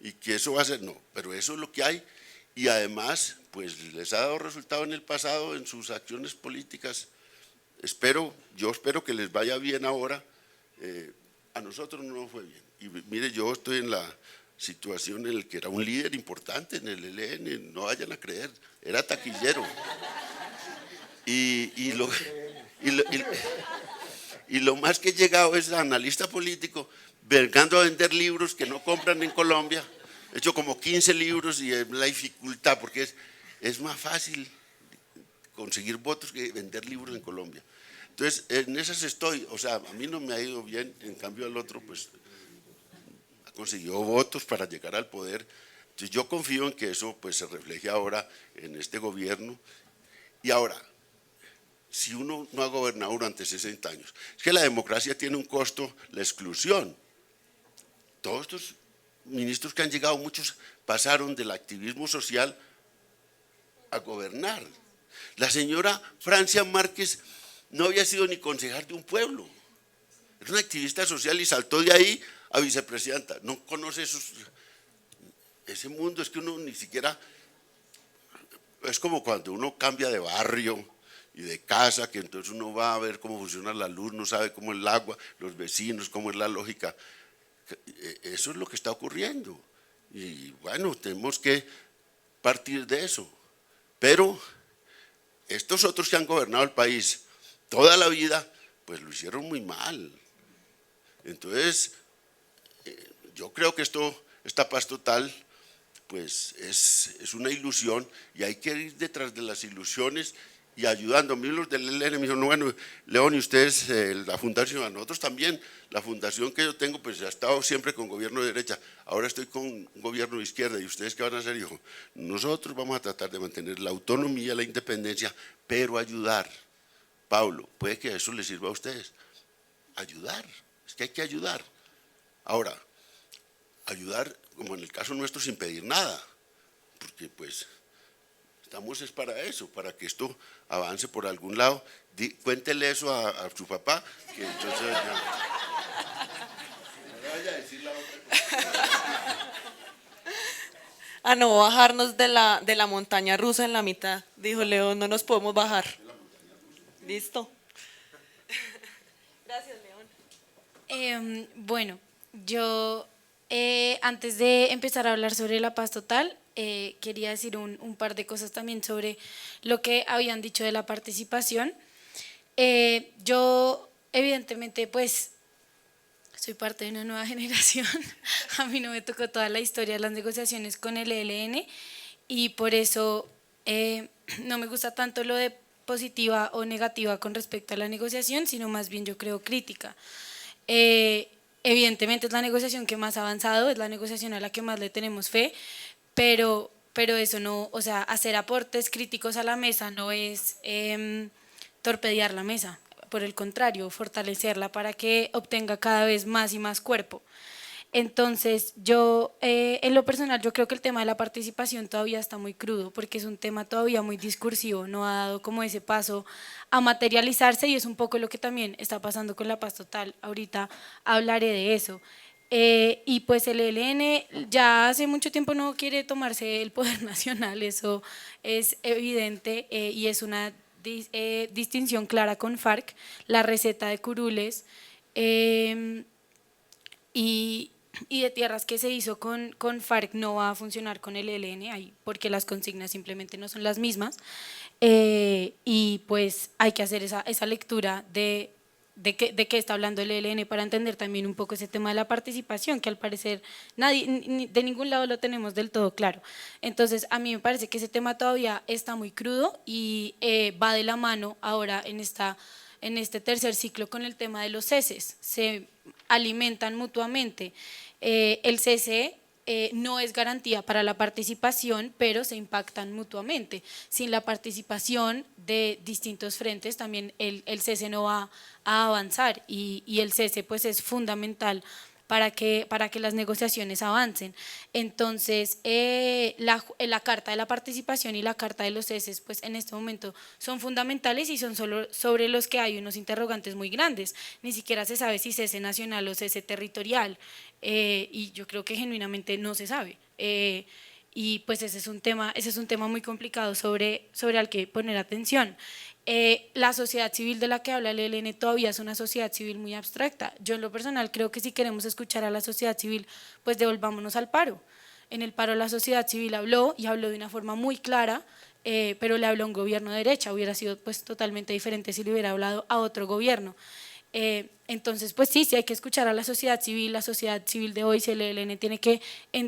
y que eso va a ser, no, pero eso es lo que hay. Y además, pues les ha dado resultado en el pasado en sus acciones políticas. Yo espero que les vaya bien ahora. A nosotros no nos fue bien. Y mire, yo estoy en la situación en la que era un líder importante en el ELN, no vayan a creer, era taquillero. Y lo más que he llegado es analista político, vengando a vender libros que no compran en Colombia. He hecho como 15 libros y es la dificultad, porque es más fácil conseguir votos que vender libros en Colombia. Entonces, en esas estoy, o sea, a mí no me ha ido bien, en cambio al otro, pues, ha conseguido votos para llegar al poder. Entonces, yo confío en que eso, pues, se refleje ahora en este gobierno. Y ahora, si uno no ha gobernado durante 60 años, es que la democracia tiene un costo, la exclusión. Todos estos ministros que han llegado, muchos pasaron del activismo social a gobernar. La señora Francia Márquez no había sido ni concejal de un pueblo, era una activista social y saltó de ahí a vicepresidenta. No conoce ese mundo, es que uno ni siquiera, es como cuando uno cambia de barrio y de casa, que entonces uno va a ver cómo funciona la luz, no sabe cómo es el agua, los vecinos, cómo es la lógica. Eso es lo que está ocurriendo. Y bueno, tenemos que partir de eso. Pero estos otros que han gobernado el país toda la vida, pues lo hicieron muy mal. Entonces, yo creo que esta paz total, pues es una ilusión y hay que ir detrás de las ilusiones y ayudando. A mí los del ELN me dijeron, bueno, León, y ustedes, la fundación, a nosotros también, la fundación que yo tengo, pues ha estado siempre con gobierno de derecha, ahora estoy con un gobierno de izquierda, ¿y ustedes qué van a hacer? Y yo, nosotros vamos a tratar de mantener la autonomía, la independencia, pero ayudar. Pablo, puede que eso les sirva a ustedes. Ayudar, es que hay que ayudar. Ahora, ayudar, como en el caso nuestro, sin pedir nada, porque pues estamos es para eso, para que esto avance por algún lado. Cuéntele eso a su papá, que entonces no vaya a decir la otra cosa. A no bajarnos de la montaña rusa en la mitad, dijo León, no nos podemos bajar. Listo. Gracias, León. Bueno, yo antes de empezar a hablar sobre la paz total, quería decir un par de cosas también sobre lo que habían dicho de la participación. Yo evidentemente pues soy parte de una nueva generación, a mí no me tocó toda la historia de las negociaciones con el ELN y por eso no me gusta tanto lo de positiva o negativa con respecto a la negociación, sino más bien yo creo crítica. Evidentemente es la negociación que más ha avanzado, es la negociación a la que más le tenemos fe, pero eso no, o sea, hacer aportes críticos a la mesa no es torpedear la mesa, por el contrario, fortalecerla para que obtenga cada vez más y más cuerpo. Entonces, yo, en lo personal, yo creo que el tema de la participación todavía está muy crudo, porque es un tema todavía muy discursivo, no ha dado como ese paso a materializarse y es un poco lo que también está pasando con la paz total. Ahorita hablaré de eso. Y pues el ELN ya hace mucho tiempo no quiere tomarse el poder nacional, eso es evidente y es una distinción clara con FARC, la receta de curules y de tierras que se hizo con FARC no va a funcionar con el ELN, porque las consignas simplemente no son las mismas y pues hay que hacer esa lectura de qué está hablando el ELN para entender también un poco ese tema de la participación, que al parecer nadie, de ningún lado lo tenemos del todo claro. Entonces, a mí me parece que ese tema todavía está muy crudo y va de la mano ahora en este tercer ciclo con el tema de los ceses, se alimentan mutuamente. El cese no es garantía para la participación, pero se impactan mutuamente. Sin la participación de distintos frentes, también el cese no va a avanzar y el cese pues es fundamental para que las negociaciones avancen. Entonces, la carta de la participación y la carta de los ceses, pues en este momento son fundamentales y son solo sobre los que hay unos interrogantes muy grandes. Ni siquiera se sabe si cese nacional o cese territorial, y yo creo que genuinamente no se sabe. Y pues ese es un tema muy complicado sobre el que poner atención. La sociedad civil de la que habla el ELN todavía es una sociedad civil muy abstracta. Yo en lo personal creo que si queremos escuchar a la sociedad civil, pues devolvámonos al paro. En el paro la sociedad civil habló y habló de una forma muy clara, pero le habló a un gobierno de derecha, hubiera sido pues totalmente diferente si le hubiera hablado a otro gobierno. Entonces, pues sí hay que escuchar a la sociedad civil de hoy, si el ELN tiene que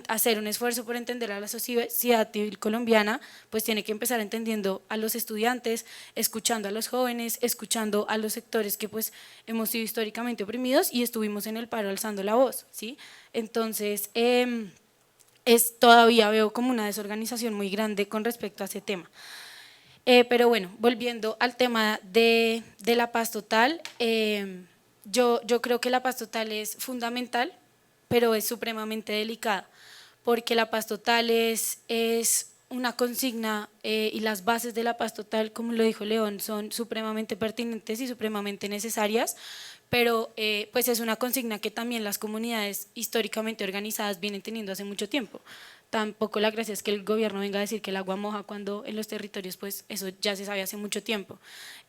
hacer un esfuerzo por entender a la sociedad civil colombiana, pues tiene que empezar entendiendo a los estudiantes, escuchando a los jóvenes, escuchando a los sectores que pues hemos sido históricamente oprimidos y estuvimos en el paro alzando la voz, ¿sí? Entonces, todavía veo como una desorganización muy grande con respecto a ese tema. Pero bueno, volviendo al tema de la paz total, yo creo que la paz total es fundamental, pero es supremamente delicada, porque la paz total es una consigna y las bases de la paz total, como lo dijo León, son supremamente pertinentes y supremamente necesarias, pero pues es una consigna que también las comunidades históricamente organizadas vienen teniendo hace mucho tiempo. Tampoco la gracia es que el gobierno venga a decir que el agua moja cuando en los territorios pues eso ya se sabe hace mucho tiempo.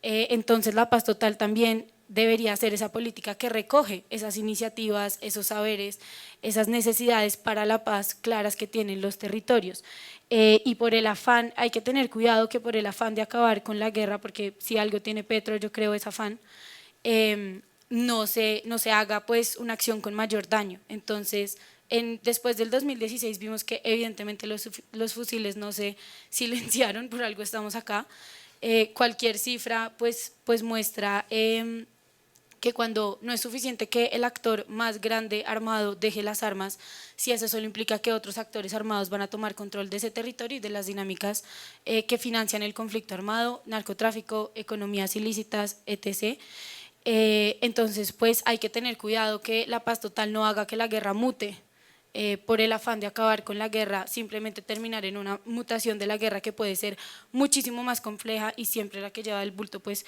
Entonces la paz total también debería ser esa política que recoge esas iniciativas, esos saberes, esas necesidades para la paz claras que tienen los territorios. Y por el afán, hay que tener cuidado que por el afán de acabar con la guerra, porque si algo tiene Petro, yo creo es afán, no se haga pues una acción con mayor daño. Entonces, después del 2016 vimos que evidentemente los fusiles no se silenciaron, por algo estamos acá. Cualquier cifra pues muestra que cuando no es suficiente que el actor más grande armado deje las armas, si eso solo implica que otros actores armados van a tomar control de ese territorio y de las dinámicas que financian el conflicto armado, narcotráfico, economías ilícitas, etc. Entonces pues hay que tener cuidado que la paz total no haga que la guerra mute, por el afán de acabar con la guerra, simplemente terminar en una mutación de la guerra que puede ser muchísimo más compleja y siempre la que lleva el bulto pues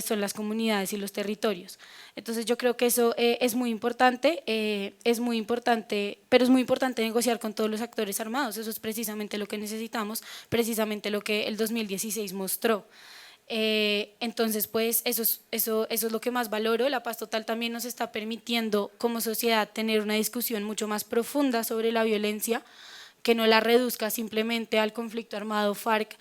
son las comunidades y los territorios. Entonces yo creo que eso es muy importante, pero es muy importante negociar con todos los actores armados, eso es precisamente lo que necesitamos, precisamente lo que el 2016 mostró. Entonces pues eso es lo que más valoro. La paz total también nos está permitiendo como sociedad tener una discusión mucho más profunda sobre la violencia, que no la reduzca simplemente al conflicto armado FARC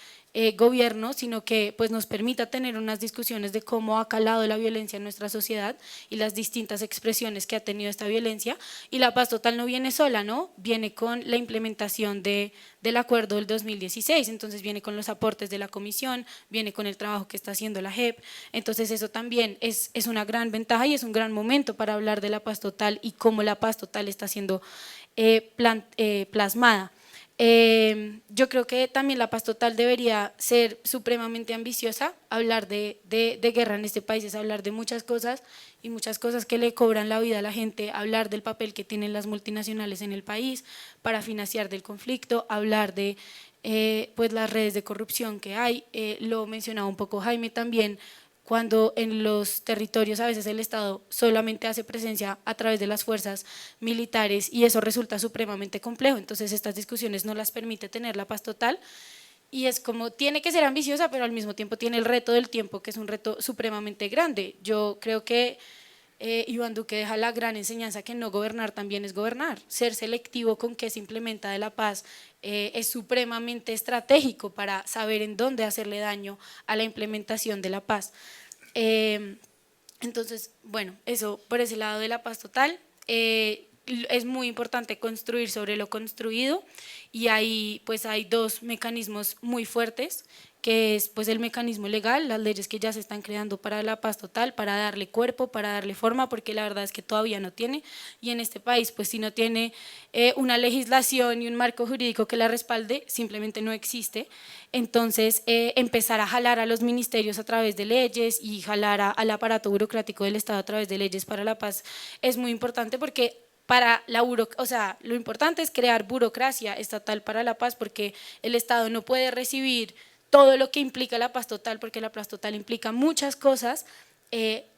gobierno, sino que pues nos permita tener unas discusiones de cómo ha calado la violencia en nuestra sociedad y las distintas expresiones que ha tenido esta violencia. Y la paz total no viene sola, ¿no? Viene con la implementación del acuerdo del 2016, entonces viene con los aportes de la comisión, viene con el trabajo que está haciendo la JEP, entonces eso también es una gran ventaja y es un gran momento para hablar de la paz total y cómo la paz total está siendo plasmada. Yo creo que también la paz total debería ser supremamente ambiciosa. Hablar de guerra en este país es hablar de muchas cosas y muchas cosas que le cobran la vida a la gente, hablar del papel que tienen las multinacionales en el país para financiar del conflicto, hablar de pues las redes de corrupción que hay, lo mencionaba un poco Jaime también, cuando en los territorios a veces el Estado solamente hace presencia a través de las fuerzas militares y eso resulta supremamente complejo. Entonces estas discusiones no las permite tener la paz total y es como tiene que ser ambiciosa, pero al mismo tiempo tiene el reto del tiempo, que es un reto supremamente grande. Yo creo que Iván Duque deja la gran enseñanza que no gobernar también es gobernar. Ser selectivo con qué se implementa de la paz es supremamente estratégico para saber en dónde hacerle daño a la implementación de la paz. Entonces, bueno, eso por ese lado de la paz total. Es muy importante construir sobre lo construido y ahí pues hay dos mecanismos muy fuertes, que es pues el mecanismo legal, las leyes que ya se están creando para la paz total, para darle cuerpo, para darle forma, porque la verdad es que todavía no tiene, y en este país pues si no tiene una legislación y un marco jurídico que la respalde, simplemente no existe. Entonces empezar a jalar a los ministerios a través de leyes y jalar al aparato burocrático del Estado a través de leyes para la paz es muy importante, porque lo importante es crear burocracia estatal para la paz, porque el Estado no puede recibir todo lo que implica la paz total, porque la paz total implica muchas cosas,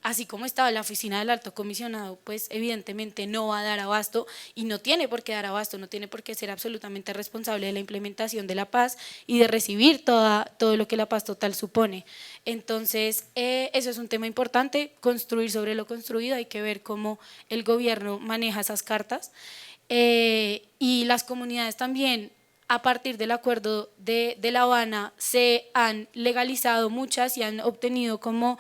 así como estaba la oficina del alto comisionado, pues evidentemente no va a dar abasto y no tiene por qué dar abasto, no tiene por qué ser absolutamente responsable de la implementación de la paz y de recibir todo lo que la paz total supone. Entonces eso es un tema importante, construir sobre lo construido, hay que ver cómo el gobierno maneja esas cartas y las comunidades también. A partir del acuerdo de La Habana se han legalizado muchas y han obtenido como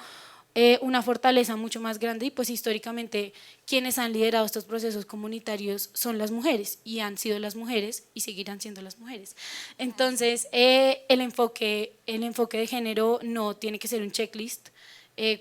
una fortaleza mucho más grande, y pues históricamente quienes han liderado estos procesos comunitarios son las mujeres y han sido las mujeres y seguirán siendo las mujeres. Entonces el enfoque de género no tiene que ser un checklist,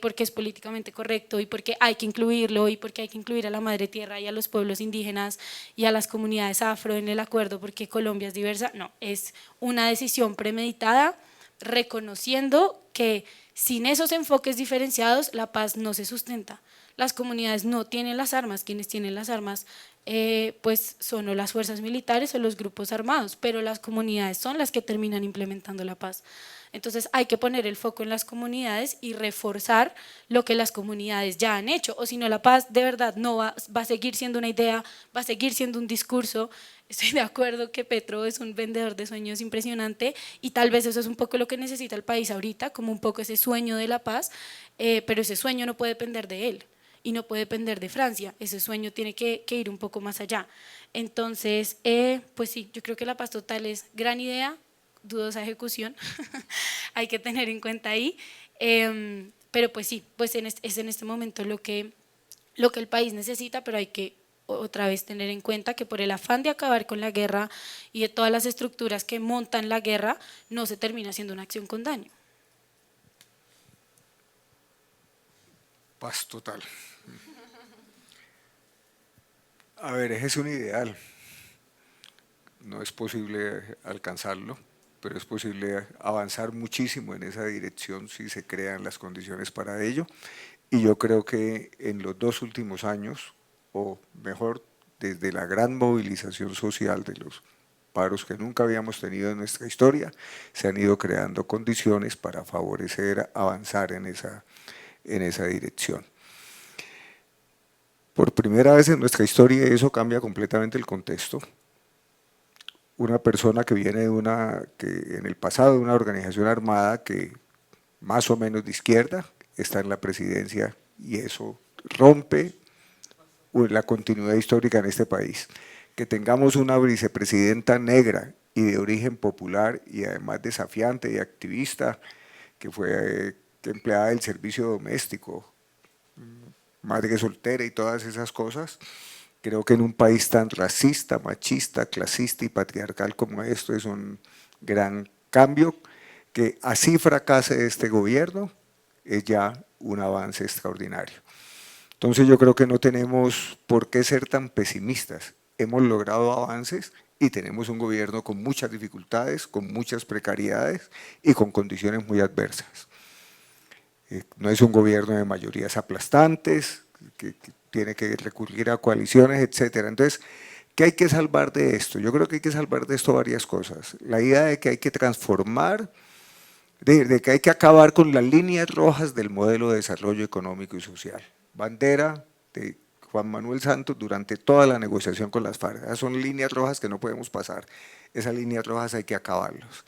porque es políticamente correcto y porque hay que incluirlo y porque hay que incluir a la madre tierra y a los pueblos indígenas y a las comunidades afro en el acuerdo porque Colombia es diversa. No, es una decisión premeditada, reconociendo que sin esos enfoques diferenciados la paz no se sustenta. Las comunidades no tienen las armas, quienes tienen las armas pues son o las fuerzas militares o los grupos armados, pero las comunidades son las que terminan implementando la paz. Entonces hay que poner el foco en las comunidades y reforzar lo que las comunidades ya han hecho, o si no la paz de verdad no va a seguir siendo una idea, va a seguir siendo un discurso. Estoy de acuerdo que Petro es un vendedor de sueños impresionante y tal vez eso es un poco lo que necesita el país ahorita, como un poco ese sueño de la paz, pero ese sueño no puede depender de él y no puede depender de Francia, ese sueño tiene que ir un poco más allá. Entonces, pues sí, yo creo que la paz total es gran idea, dudosa ejecución, hay que tener en cuenta ahí, pero pues sí, pues es en este momento lo que el país necesita, pero hay que otra vez tener en cuenta que por el afán de acabar con la guerra y de todas las estructuras que montan la guerra, no se termina haciendo una acción con daño. Paz total. A ver, ese es un ideal. No es posible alcanzarlo, pero es posible avanzar muchísimo en esa dirección si se crean las condiciones para ello. Y yo creo que en los 2 últimos años, o mejor, desde la gran movilización social de los paros que nunca habíamos tenido en nuestra historia, se han ido creando condiciones para favorecer avanzar en esa dirección. Por primera vez en nuestra historia eso cambia completamente el contexto. Una persona que viene que en el pasado de una organización armada que más o menos de izquierda está en la presidencia y eso rompe la continuidad histórica en este país. Que tengamos una vicepresidenta negra y de origen popular y además desafiante y activista, que fue empleada del servicio doméstico, madre soltera y todas esas cosas, creo que en un país tan racista, machista, clasista y patriarcal como esto es un gran cambio, que así fracase este gobierno es ya un avance extraordinario. Entonces yo creo que no tenemos por qué ser tan pesimistas. Hemos logrado avances y tenemos un gobierno con muchas dificultades, con muchas precariedades y con condiciones muy adversas. No es un gobierno de mayorías aplastantes, que tiene que recurrir a coaliciones, etcétera. Entonces, ¿qué hay que salvar de esto? Yo creo que hay que salvar de esto varias cosas. La idea de que hay que transformar, de que hay que acabar con las líneas rojas del modelo de desarrollo económico y social. Bandera de Juan Manuel Santos durante toda la negociación con las FARC. Esas son líneas rojas que no podemos pasar. Esas líneas rojas hay que acabarlas.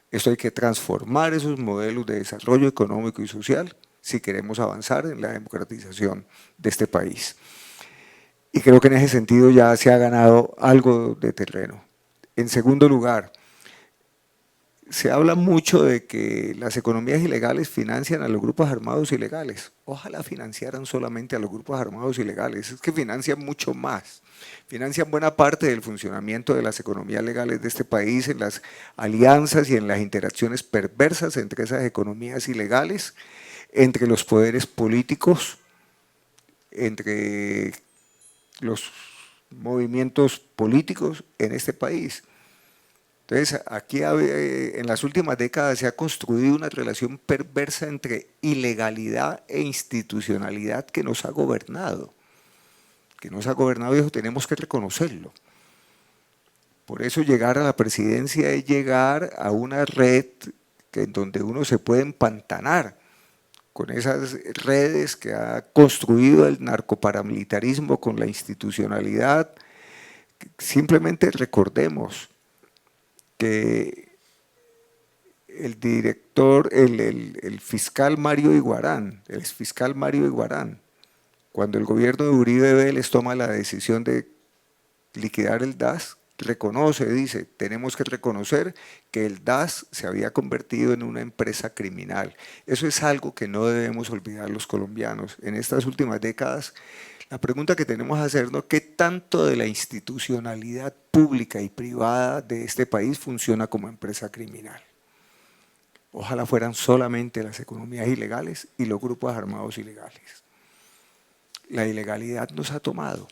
Esto hay que transformar esos modelos de desarrollo económico y social si queremos avanzar en la democratización de este país. Y creo que en ese sentido ya se ha ganado algo de terreno. En segundo lugar, se habla mucho de que las economías ilegales financian a los grupos armados ilegales. Ojalá financiaran solamente a los grupos armados ilegales, es que financian mucho más. Financian buena parte del funcionamiento de las economías legales de este país en las alianzas y en las interacciones perversas entre esas economías ilegales, entre los poderes políticos, entre los movimientos políticos en este país. Entonces, aquí en las últimas décadas se ha construido una relación perversa entre ilegalidad e institucionalidad que nos ha gobernado. Que nos ha gobernado y eso tenemos que reconocerlo. Por eso llegar a la presidencia es llegar a una red en donde uno se puede empantanar con esas redes que ha construido el narcoparamilitarismo con la institucionalidad. Simplemente recordemos que el director, el fiscal Mario Iguarán, el exfiscal Mario Iguarán, cuando el gobierno de Uribe Vélez toma la decisión de liquidar el DAS, reconoce, dice, tenemos que reconocer que el DAS se había convertido en una empresa criminal. Eso es algo que no debemos olvidar los colombianos. En estas últimas décadas, la pregunta que tenemos que hacernos es ¿qué tanto de la institucionalidad pública y privada de este país funciona como empresa criminal? Ojalá fueran solamente las economías ilegales y los grupos armados ilegales. La ilegalidad nos ha tomado.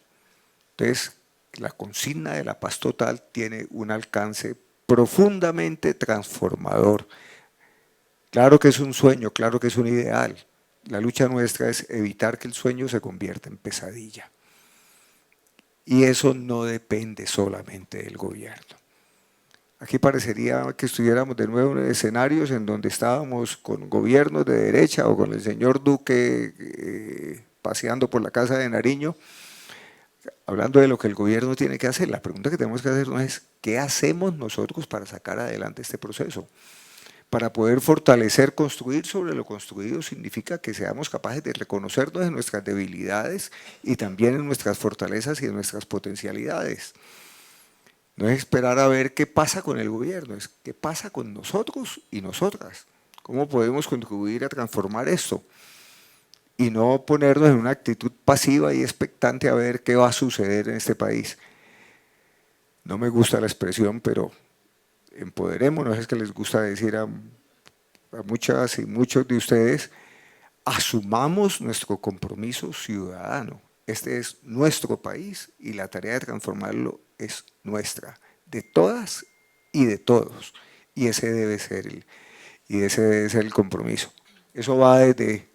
Entonces, la consigna de la paz total tiene un alcance profundamente transformador. Claro que es un sueño, claro que es un ideal. La lucha nuestra es evitar que el sueño se convierta en pesadilla. Y eso no depende solamente del gobierno. Aquí parecería que estuviéramos de nuevo en escenarios en donde estábamos con gobiernos de derecha o con el señor Duque paseando por la Casa de Nariño, hablando de lo que el gobierno tiene que hacer. La pregunta que tenemos que hacernos es, ¿qué hacemos nosotros para sacar adelante este proceso? Para poder fortalecer, construir sobre lo construido significa que seamos capaces de reconocernos en nuestras debilidades y también en nuestras fortalezas y en nuestras potencialidades. No es esperar a ver qué pasa con el gobierno, es qué pasa con nosotros y nosotras. ¿Cómo podemos contribuir a transformar esto? Y no ponernos en una actitud pasiva y expectante a ver qué va a suceder en este país. No me gusta la expresión, pero empoderémonos, es que les gusta decir a muchas y muchos de ustedes, asumamos nuestro compromiso ciudadano. Este es nuestro país y la tarea de transformarlo es nuestra, de todas y de todos. Y ese debe ser el compromiso. Eso va desde,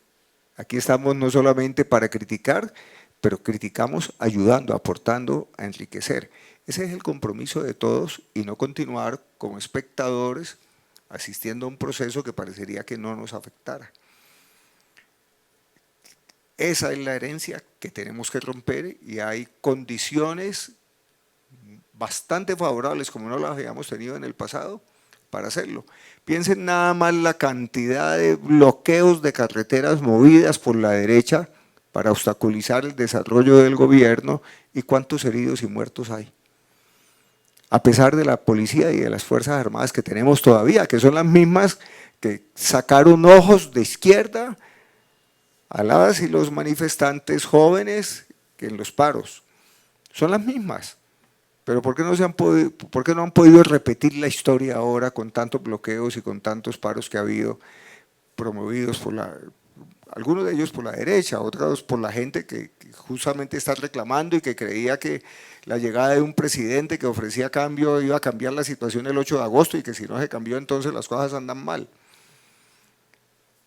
aquí estamos no solamente para criticar, pero criticamos ayudando, aportando a enriquecer. Ese es el compromiso de todos y no continuar como espectadores asistiendo a un proceso que parecería que no nos afectara. Esa es la herencia que tenemos que romper y hay condiciones bastante favorables, como no las habíamos tenido en el pasado, para hacerlo. Piensen nada más la cantidad de bloqueos de carreteras movidas por la derecha para obstaculizar el desarrollo del gobierno y cuántos heridos y muertos hay. A pesar de la policía y de las Fuerzas Armadas que tenemos todavía, que son las mismas que sacaron ojos de izquierda a las y los manifestantes jóvenes que en los paros. Son las mismas. Pero ¿por qué no han podido repetir la historia ahora con tantos bloqueos y con tantos paros que ha habido promovidos por algunos de ellos por la derecha, otros por la gente que justamente está reclamando y que creía que la llegada de un presidente que ofrecía cambio iba a cambiar la situación el 8 de agosto y que si no se cambió entonces las cosas andan mal?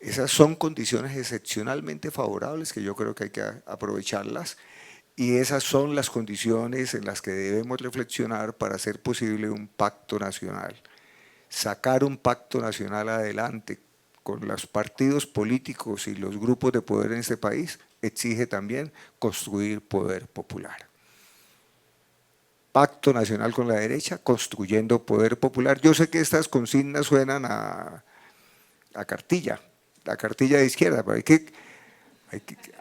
Esas son condiciones excepcionalmente favorables que yo creo que hay que aprovecharlas y esas son las condiciones en las que debemos reflexionar para hacer posible un pacto nacional. Sacar un pacto nacional adelante con los partidos políticos y los grupos de poder en este país exige también construir poder popular. Pacto nacional con la derecha, construyendo poder popular. Yo sé que estas consignas suenan a cartilla, la cartilla de izquierda, pero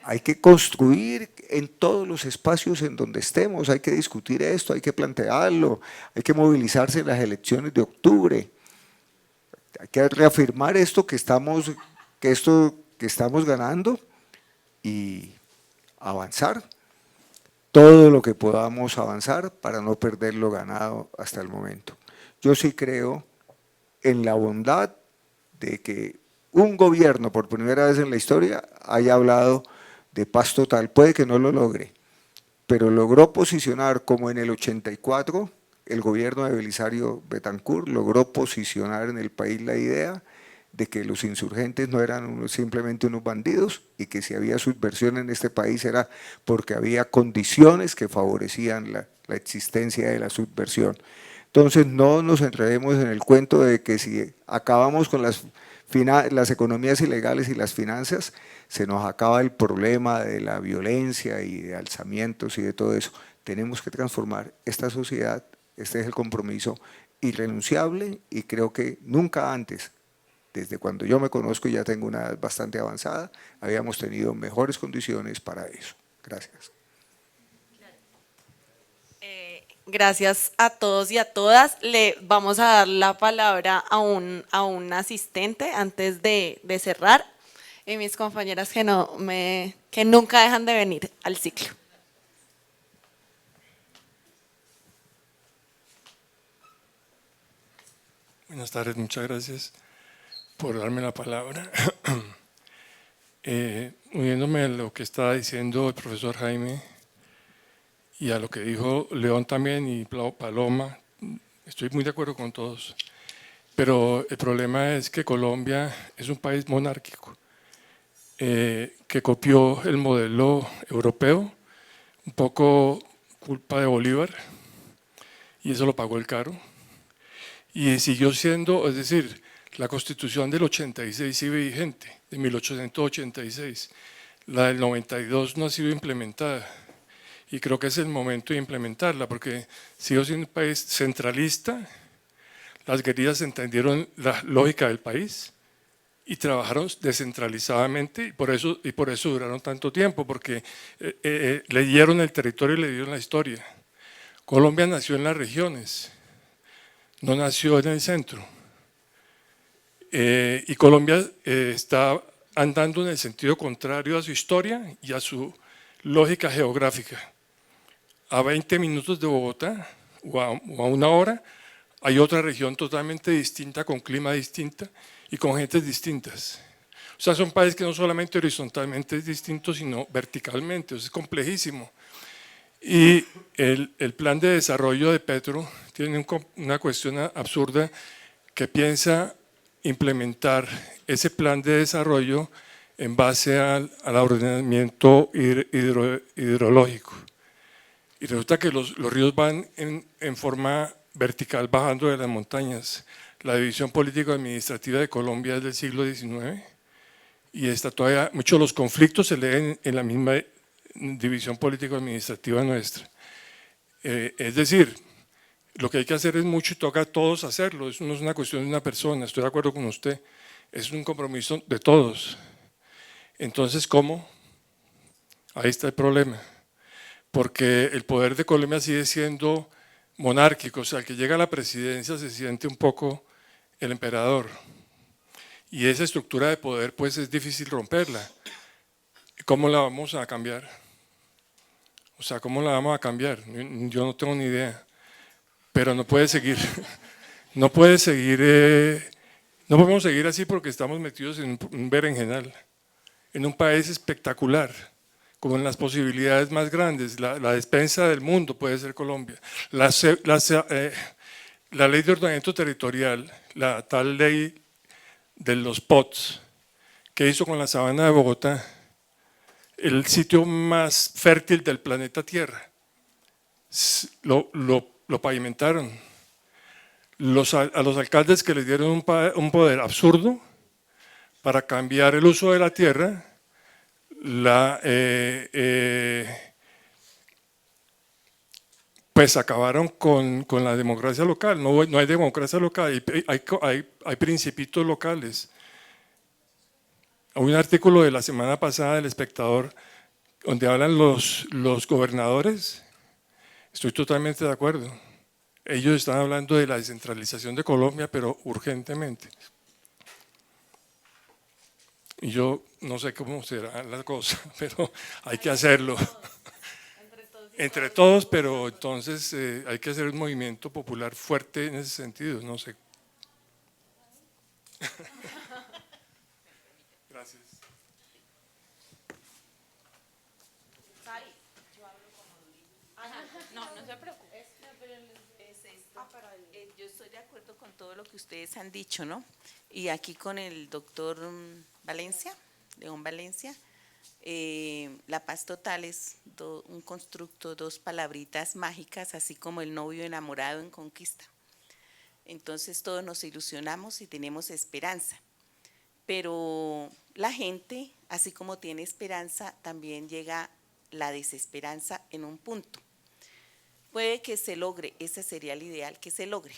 hay que construir en todos los espacios en donde estemos, hay que discutir esto, hay que plantearlo, hay que movilizarse en las elecciones de octubre, hay que reafirmar esto que estamos ganando y avanzar todo lo que podamos avanzar para no perder lo ganado hasta el momento. Yo sí creo en la bondad de que un gobierno por primera vez en la historia haya hablado de paz total, puede que no lo logre, pero logró posicionar como en el 84, el gobierno de Belisario Betancur logró posicionar en el país la idea de que los insurgentes no eran simplemente unos bandidos y que si había subversión en este país era porque había condiciones que favorecían la existencia de la subversión. Entonces no nos enredemos en el cuento de que si acabamos con las economías ilegales y las finanzas, se nos acaba el problema de la violencia y de alzamientos y de todo eso. Tenemos que transformar esta sociedad, este es el compromiso irrenunciable y creo que nunca antes, desde cuando yo me conozco y ya tengo una edad bastante avanzada, habíamos tenido mejores condiciones para eso. Gracias. Gracias a todos y a todas. Le vamos a dar la palabra a un asistente antes de cerrar. Y mis compañeras que nunca dejan de venir al ciclo. Buenas tardes, muchas gracias por darme la palabra. Uniéndome a lo que estaba diciendo el profesor Jaime y a lo que dijo León también y Paloma, estoy muy de acuerdo con todos, pero el problema es que Colombia es un país monárquico que copió el modelo europeo, un poco culpa de Bolívar, y eso lo pagó el caro. Y siguió siendo, es decir, la Constitución del 86 sigue vigente, de 1886. La del 92 no ha sido implementada. Y creo que es el momento de implementarla, porque sigue siendo un país centralista. Las guerrillas entendieron la lógica del país y trabajaron descentralizadamente, y por eso duraron tanto tiempo, porque leyeron el territorio y le dieron la historia. Colombia nació en las regiones, no nació en el centro. Y Colombia está andando en el sentido contrario a su historia y a su lógica geográfica. A 20 minutos de Bogotá o a 1 hora hay otra región totalmente distinta, con clima distinta y con gentes distintas. O sea, son países que no solamente horizontalmente es distinto, sino verticalmente, es complejísimo. Y el plan de desarrollo de Petro tiene una cuestión absurda, que piensa implementar ese plan de desarrollo en base al ordenamiento hidrológico. Y resulta que los ríos van en forma vertical bajando de las montañas. La división político-administrativa de Colombia es del siglo XIX y está todavía, muchos de los conflictos se leen en la misma división político-administrativa nuestra. Es decir, lo que hay que hacer es mucho y toca a todos hacerlo. Eso no es una cuestión de una persona, estoy de acuerdo con usted. Es un compromiso de todos. Entonces, ¿cómo? Ahí está el problema. Porque el poder de Colombia sigue siendo monárquico, o sea, el que llega a la presidencia se siente un poco el emperador. Y esa estructura de poder, pues, es difícil romperla. ¿Cómo la vamos a cambiar? O sea, ¿cómo la vamos a cambiar? Yo no tengo ni idea. Pero no puede seguir, no podemos seguir así, porque estamos metidos en un berenjenal, en un país espectacular, con las posibilidades más grandes. La despensa del mundo puede ser Colombia. La ley de ordenamiento territorial, la tal ley de los POTS, que hizo con la sabana de Bogotá, el sitio más fértil del planeta Tierra, lo pavimentaron. A los alcaldes que les dieron un poder absurdo para cambiar el uso de la tierra, pues acabaron con la democracia local. No hay democracia local, hay principitos locales. Hay un artículo de la semana pasada del Espectador donde hablan los gobernadores. Estoy totalmente de acuerdo. Ellos están hablando de la descentralización de Colombia, pero urgentemente. Y yo no sé cómo será la cosa, pero hay que hacerlo. Entre todos, pero entonces hay que hacer un movimiento popular fuerte en ese sentido, no sé. Gracias. No se preocupe. Yo estoy de acuerdo con todo lo que ustedes han dicho, ¿no? Y aquí con el doctor Valencia, León Valencia, la paz total es un constructo, 2 palabritas mágicas, así como el novio enamorado en conquista. Entonces todos nos ilusionamos y tenemos esperanza, pero la gente, así como tiene esperanza, también llega la desesperanza en un punto. Puede que se logre, ese sería el ideal, que se logre.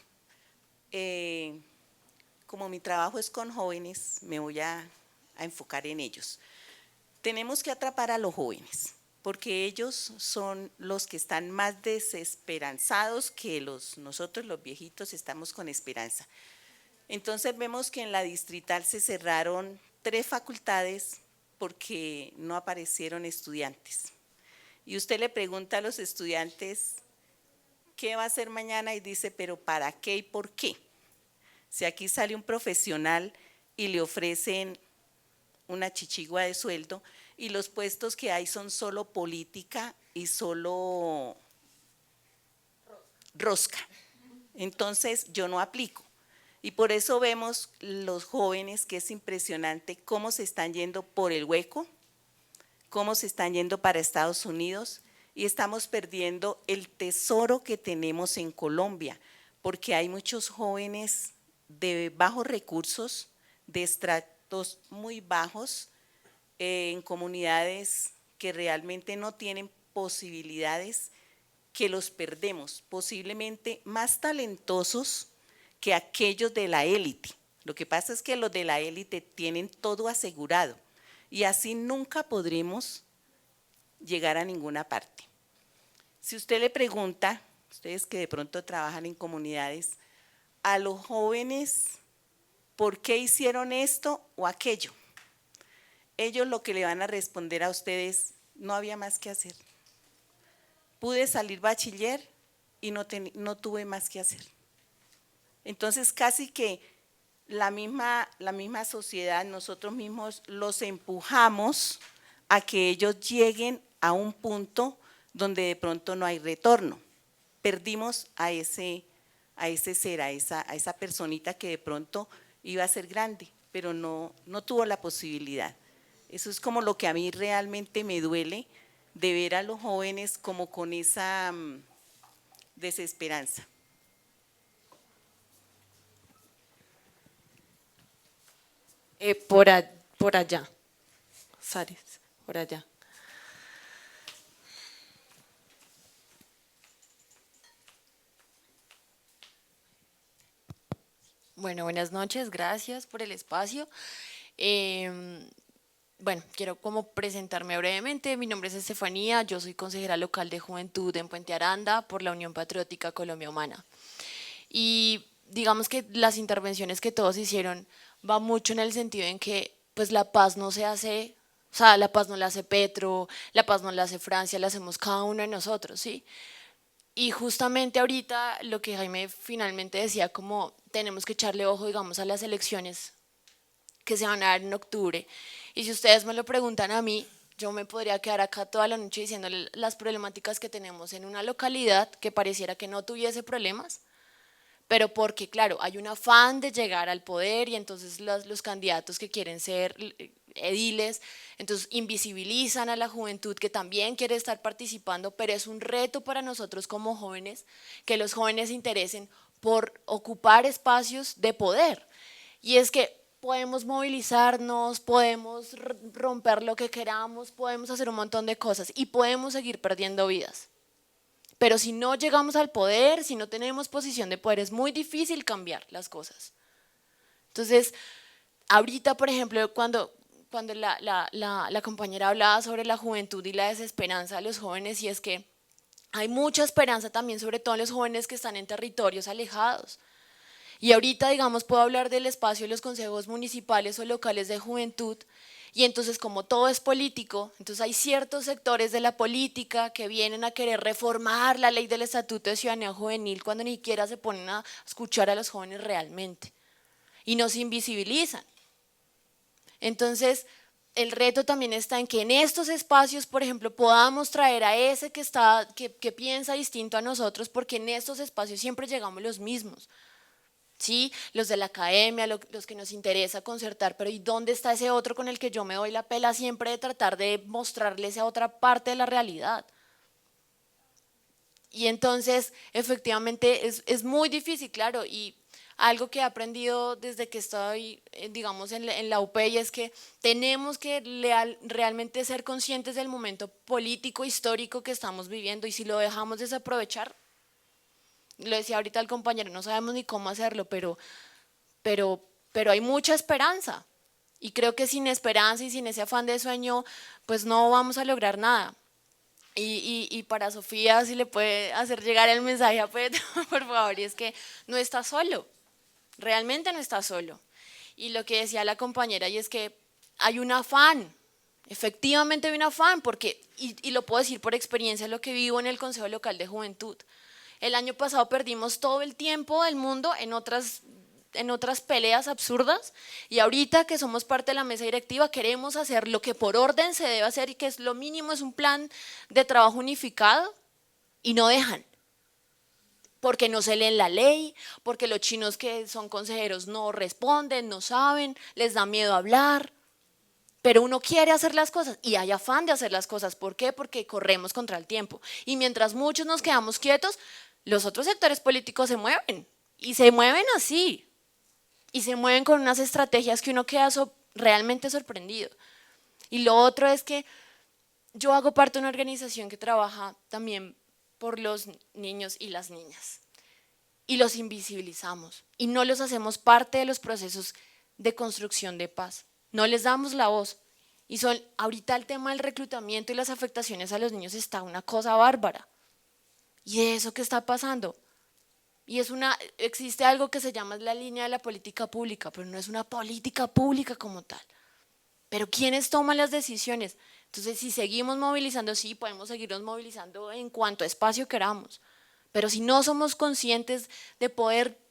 Como mi trabajo es con jóvenes, me voy a enfocar en ellos. Tenemos que atrapar a los jóvenes, porque ellos son los que están más desesperanzados que nosotros los viejitos estamos con esperanza. Entonces vemos que en la distrital se cerraron 3 facultades porque no aparecieron estudiantes. Y usted le pregunta a los estudiantes, ¿qué va a hacer mañana? Y dice, ¿pero para qué y por qué? Si aquí sale un profesional y le ofrecen una chichigua de sueldo y los puestos que hay son solo política y solo rosca. Entonces yo no aplico. Y por eso vemos los jóvenes que es impresionante cómo se están yendo por el hueco, cómo se están yendo para Estados Unidos y estamos perdiendo el tesoro que tenemos en Colombia, porque hay muchos jóvenes de bajos recursos, de estratos muy bajos, en comunidades que realmente no tienen posibilidades, que los perdemos, posiblemente más talentosos que aquellos de la élite. Lo que pasa es que los de la élite tienen todo asegurado y así nunca podremos llegar a ninguna parte. Si usted le pregunta, ustedes que de pronto trabajan en comunidades, a los jóvenes, ¿por qué hicieron esto o aquello? Ellos lo que le van a responder a ustedes, no había más que hacer. Pude salir bachiller y no tuve más que hacer. Entonces casi que la misma sociedad, nosotros mismos los empujamos a que ellos lleguen a un punto donde de pronto no hay retorno. Perdimos a ese ser, a esa personita que de pronto iba a ser grande, pero no tuvo la posibilidad. Eso es como lo que a mí realmente me duele, de ver a los jóvenes como con esa desesperanza. Por allá, Saris, por allá. Bueno, buenas noches, gracias por el espacio. Bueno, quiero como presentarme brevemente. Mi nombre es Estefanía, yo soy consejera local de Juventud en Puente Aranda por la Unión Patriótica Colombia Humana. Y digamos que las intervenciones que todos hicieron va mucho en el sentido en que pues la paz no se hace, o sea, la paz no la hace Petro, la paz no la hace Francia, la hacemos cada uno de nosotros, ¿sí? Y justamente ahorita lo que Jaime finalmente decía, como tenemos que echarle ojo, digamos, a las elecciones que se van a dar en octubre. Y si ustedes me lo preguntan a mí, yo me podría quedar acá toda la noche diciéndole las problemáticas que tenemos en una localidad que pareciera que no tuviese problemas, pero porque, claro, hay un afán de llegar al poder y entonces los candidatos que quieren ser ediles, entonces invisibilizan a la juventud que también quiere estar participando, pero es un reto para nosotros como jóvenes que los jóvenes se interesen por ocupar espacios de poder. Y es que podemos movilizarnos, podemos romper lo que queramos, podemos hacer un montón de cosas y podemos seguir perdiendo vidas. Pero si no llegamos al poder, si no tenemos posición de poder, es muy difícil cambiar las cosas. Entonces, ahorita, por ejemplo, cuando la compañera hablaba sobre la juventud y la desesperanza de los jóvenes, y es que hay mucha esperanza también, sobre todo en los jóvenes que están en territorios alejados. Y ahorita, digamos, puedo hablar del espacio de los consejos municipales o locales de juventud, y entonces como todo es político, entonces hay ciertos sectores de la política que vienen a querer reformar la ley del Estatuto de Ciudadanía Juvenil cuando ni siquiera se ponen a escuchar a los jóvenes realmente y nos invisibilizan. Entonces, el reto también está en que en estos espacios, por ejemplo, podamos traer a ese que piensa distinto a nosotros, porque en estos espacios siempre llegamos los mismos. ¿Sí? Los de la academia, los que nos interesa concertar, pero ¿y dónde está ese otro con el que yo me doy la pela siempre de tratar de mostrarle esa otra parte de la realidad? Y entonces, efectivamente, es muy difícil, claro, y algo que he aprendido desde que estoy, digamos, en la UP, y es que tenemos que realmente ser conscientes del momento político, histórico que estamos viviendo, y si lo dejamos desaprovechar, lo decía ahorita el compañero, no sabemos ni cómo hacerlo, pero hay mucha esperanza. Y creo que sin esperanza y sin ese afán de sueño, pues no vamos a lograr nada. Y para Sofía, si le puede hacer llegar el mensaje a Petro, por favor, y es que no está solo, realmente no está solo. Y lo que decía la compañera, y es que hay un afán, efectivamente hay un afán, porque, y lo puedo decir por experiencia, lo que vivo en el Consejo Local de Juventud. El año pasado perdimos todo el tiempo del mundo en otras peleas absurdas, y ahorita que somos parte de la mesa directiva queremos hacer lo que por orden se debe hacer, y que es lo mínimo, es un plan de trabajo unificado, y no dejan, porque no se leen la ley, porque los chinos que son consejeros no responden, no saben, les da miedo hablar. pero uno quiere hacer las cosas y hay afán de hacer las cosas. ¿Por qué? Porque corremos contra el tiempo. Y mientras muchos nos quedamos quietos, los otros sectores políticos se mueven y se mueven así. Y se mueven con unas estrategias que uno queda realmente sorprendido. Y lo otro es que yo hago parte de una organización que trabaja también por los niños y las niñas. Y los invisibilizamos y no los hacemos parte de los procesos de construcción de paz. No les damos la voz. Y ahorita el tema del reclutamiento y las afectaciones a los niños está una cosa bárbara. ¿Y de eso qué está pasando? Y existe algo que se llama la línea de la política pública, pero no es una política pública como tal. Pero ¿quiénes toman las decisiones? Entonces, si seguimos movilizando, sí, podemos seguirnos movilizando en cuanto espacio queramos. Pero si no somos conscientes de poder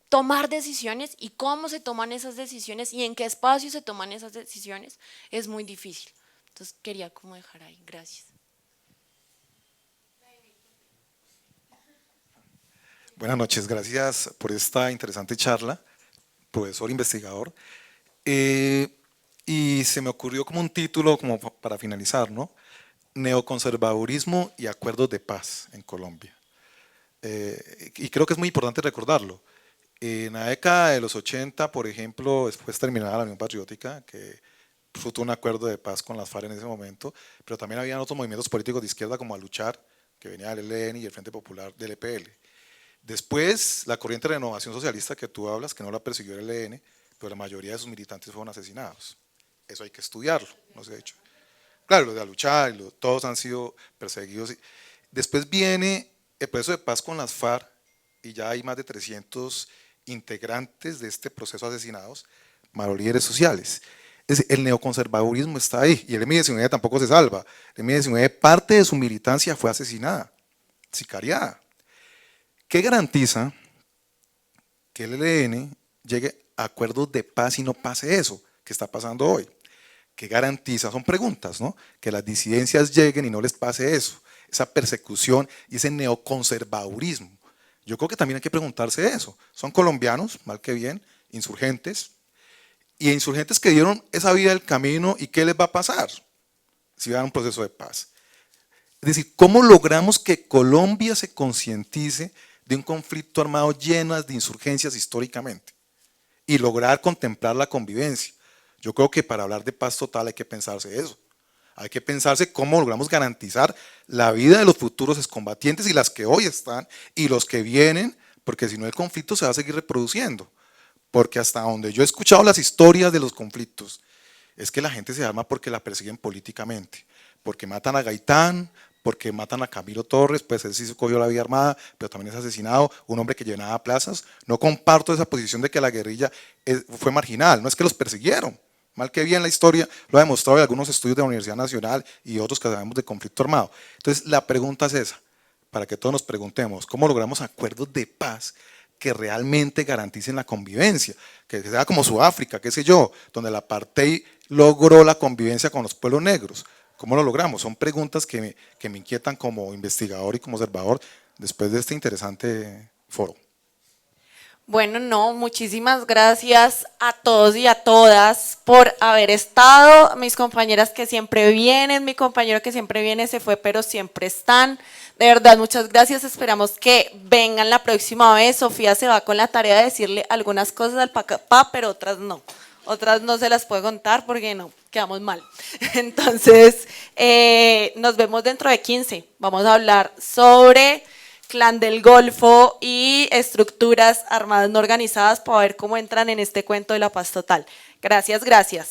tomar decisiones y cómo se toman esas decisiones y en qué espacio se toman esas decisiones, es muy difícil. Entonces, quería como dejar ahí. Gracias. Buenas noches, gracias por esta interesante charla, profesor investigador. Y se me ocurrió como un título como para finalizar, ¿no? Neoconservadurismo y acuerdos de paz en Colombia. Y creo que es muy importante recordarlo. En la década de los 80, por ejemplo, después terminada la Unión Patriótica, que fruto un acuerdo de paz con las FARC en ese momento, pero también habían otros movimientos políticos de izquierda como Aluchar, que venía del ELN y el Frente Popular del EPL. Después, la corriente de renovación socialista que tú hablas, que no la persiguió el ELN, pero la mayoría de sus militantes fueron asesinados. Eso hay que estudiarlo, no se ha hecho. Claro, los de Aluchar, todos han sido perseguidos. Después viene el proceso de paz con las FARC y ya hay más de 300 integrantes de este proceso asesinados, más líderes sociales. El neoconservadurismo está ahí y el M-19 tampoco se salva. El M-19, parte de su militancia fue asesinada, sicariada. ¿Qué garantiza que el ELN llegue a acuerdos de paz y no pase eso que está pasando hoy? ¿Qué garantiza? Son preguntas, ¿no? Que las disidencias lleguen y no les pase eso, esa persecución y ese neoconservadurismo. Yo creo que también hay que preguntarse eso. Son colombianos, mal que bien, insurgentes, y insurgentes que dieron esa vida del camino, ¿y qué les va a pasar si va a un proceso de paz? Es decir, ¿cómo logramos que Colombia se concientice de un conflicto armado lleno de insurgencias históricamente y lograr contemplar la convivencia? Yo creo que para hablar de paz total hay que pensarse eso. Hay que pensarse cómo logramos garantizar la vida de los futuros excombatientes y las que hoy están y los que vienen, porque si no el conflicto se va a seguir reproduciendo. Porque hasta donde yo he escuchado las historias de los conflictos, es que la gente se arma porque la persiguen políticamente, porque matan a Gaitán, porque matan a Camilo Torres, pues él sí se cogió la vía armada, pero también es asesinado, un hombre que llenaba plazas. No comparto esa posición de que la guerrilla fue marginal, no es que los persiguieron, mal que bien la historia lo ha demostrado en algunos estudios de la Universidad Nacional y otros que sabemos de conflicto armado. Entonces la pregunta es esa, para que todos nos preguntemos, ¿cómo logramos acuerdos de paz que realmente garanticen la convivencia? Que sea como Sudáfrica, qué sé yo, donde el apartheid logró la convivencia con los pueblos negros. ¿Cómo lo logramos? Son preguntas que me inquietan como investigador y como observador después de este interesante foro. Bueno, no, muchísimas gracias a todos y a todas por haber estado, mis compañeras que siempre vienen, mi compañero que siempre viene se fue, pero siempre están. De verdad, muchas gracias, esperamos que vengan la próxima vez. Sofía se va con la tarea de decirle algunas cosas al papá, pero otras no. Otras no se las puedo contar porque no, quedamos mal. Entonces, nos vemos dentro de 15. Vamos a hablar sobre Clan del Golfo y estructuras armadas no organizadas para ver cómo entran en este cuento de la paz total. Gracias, gracias.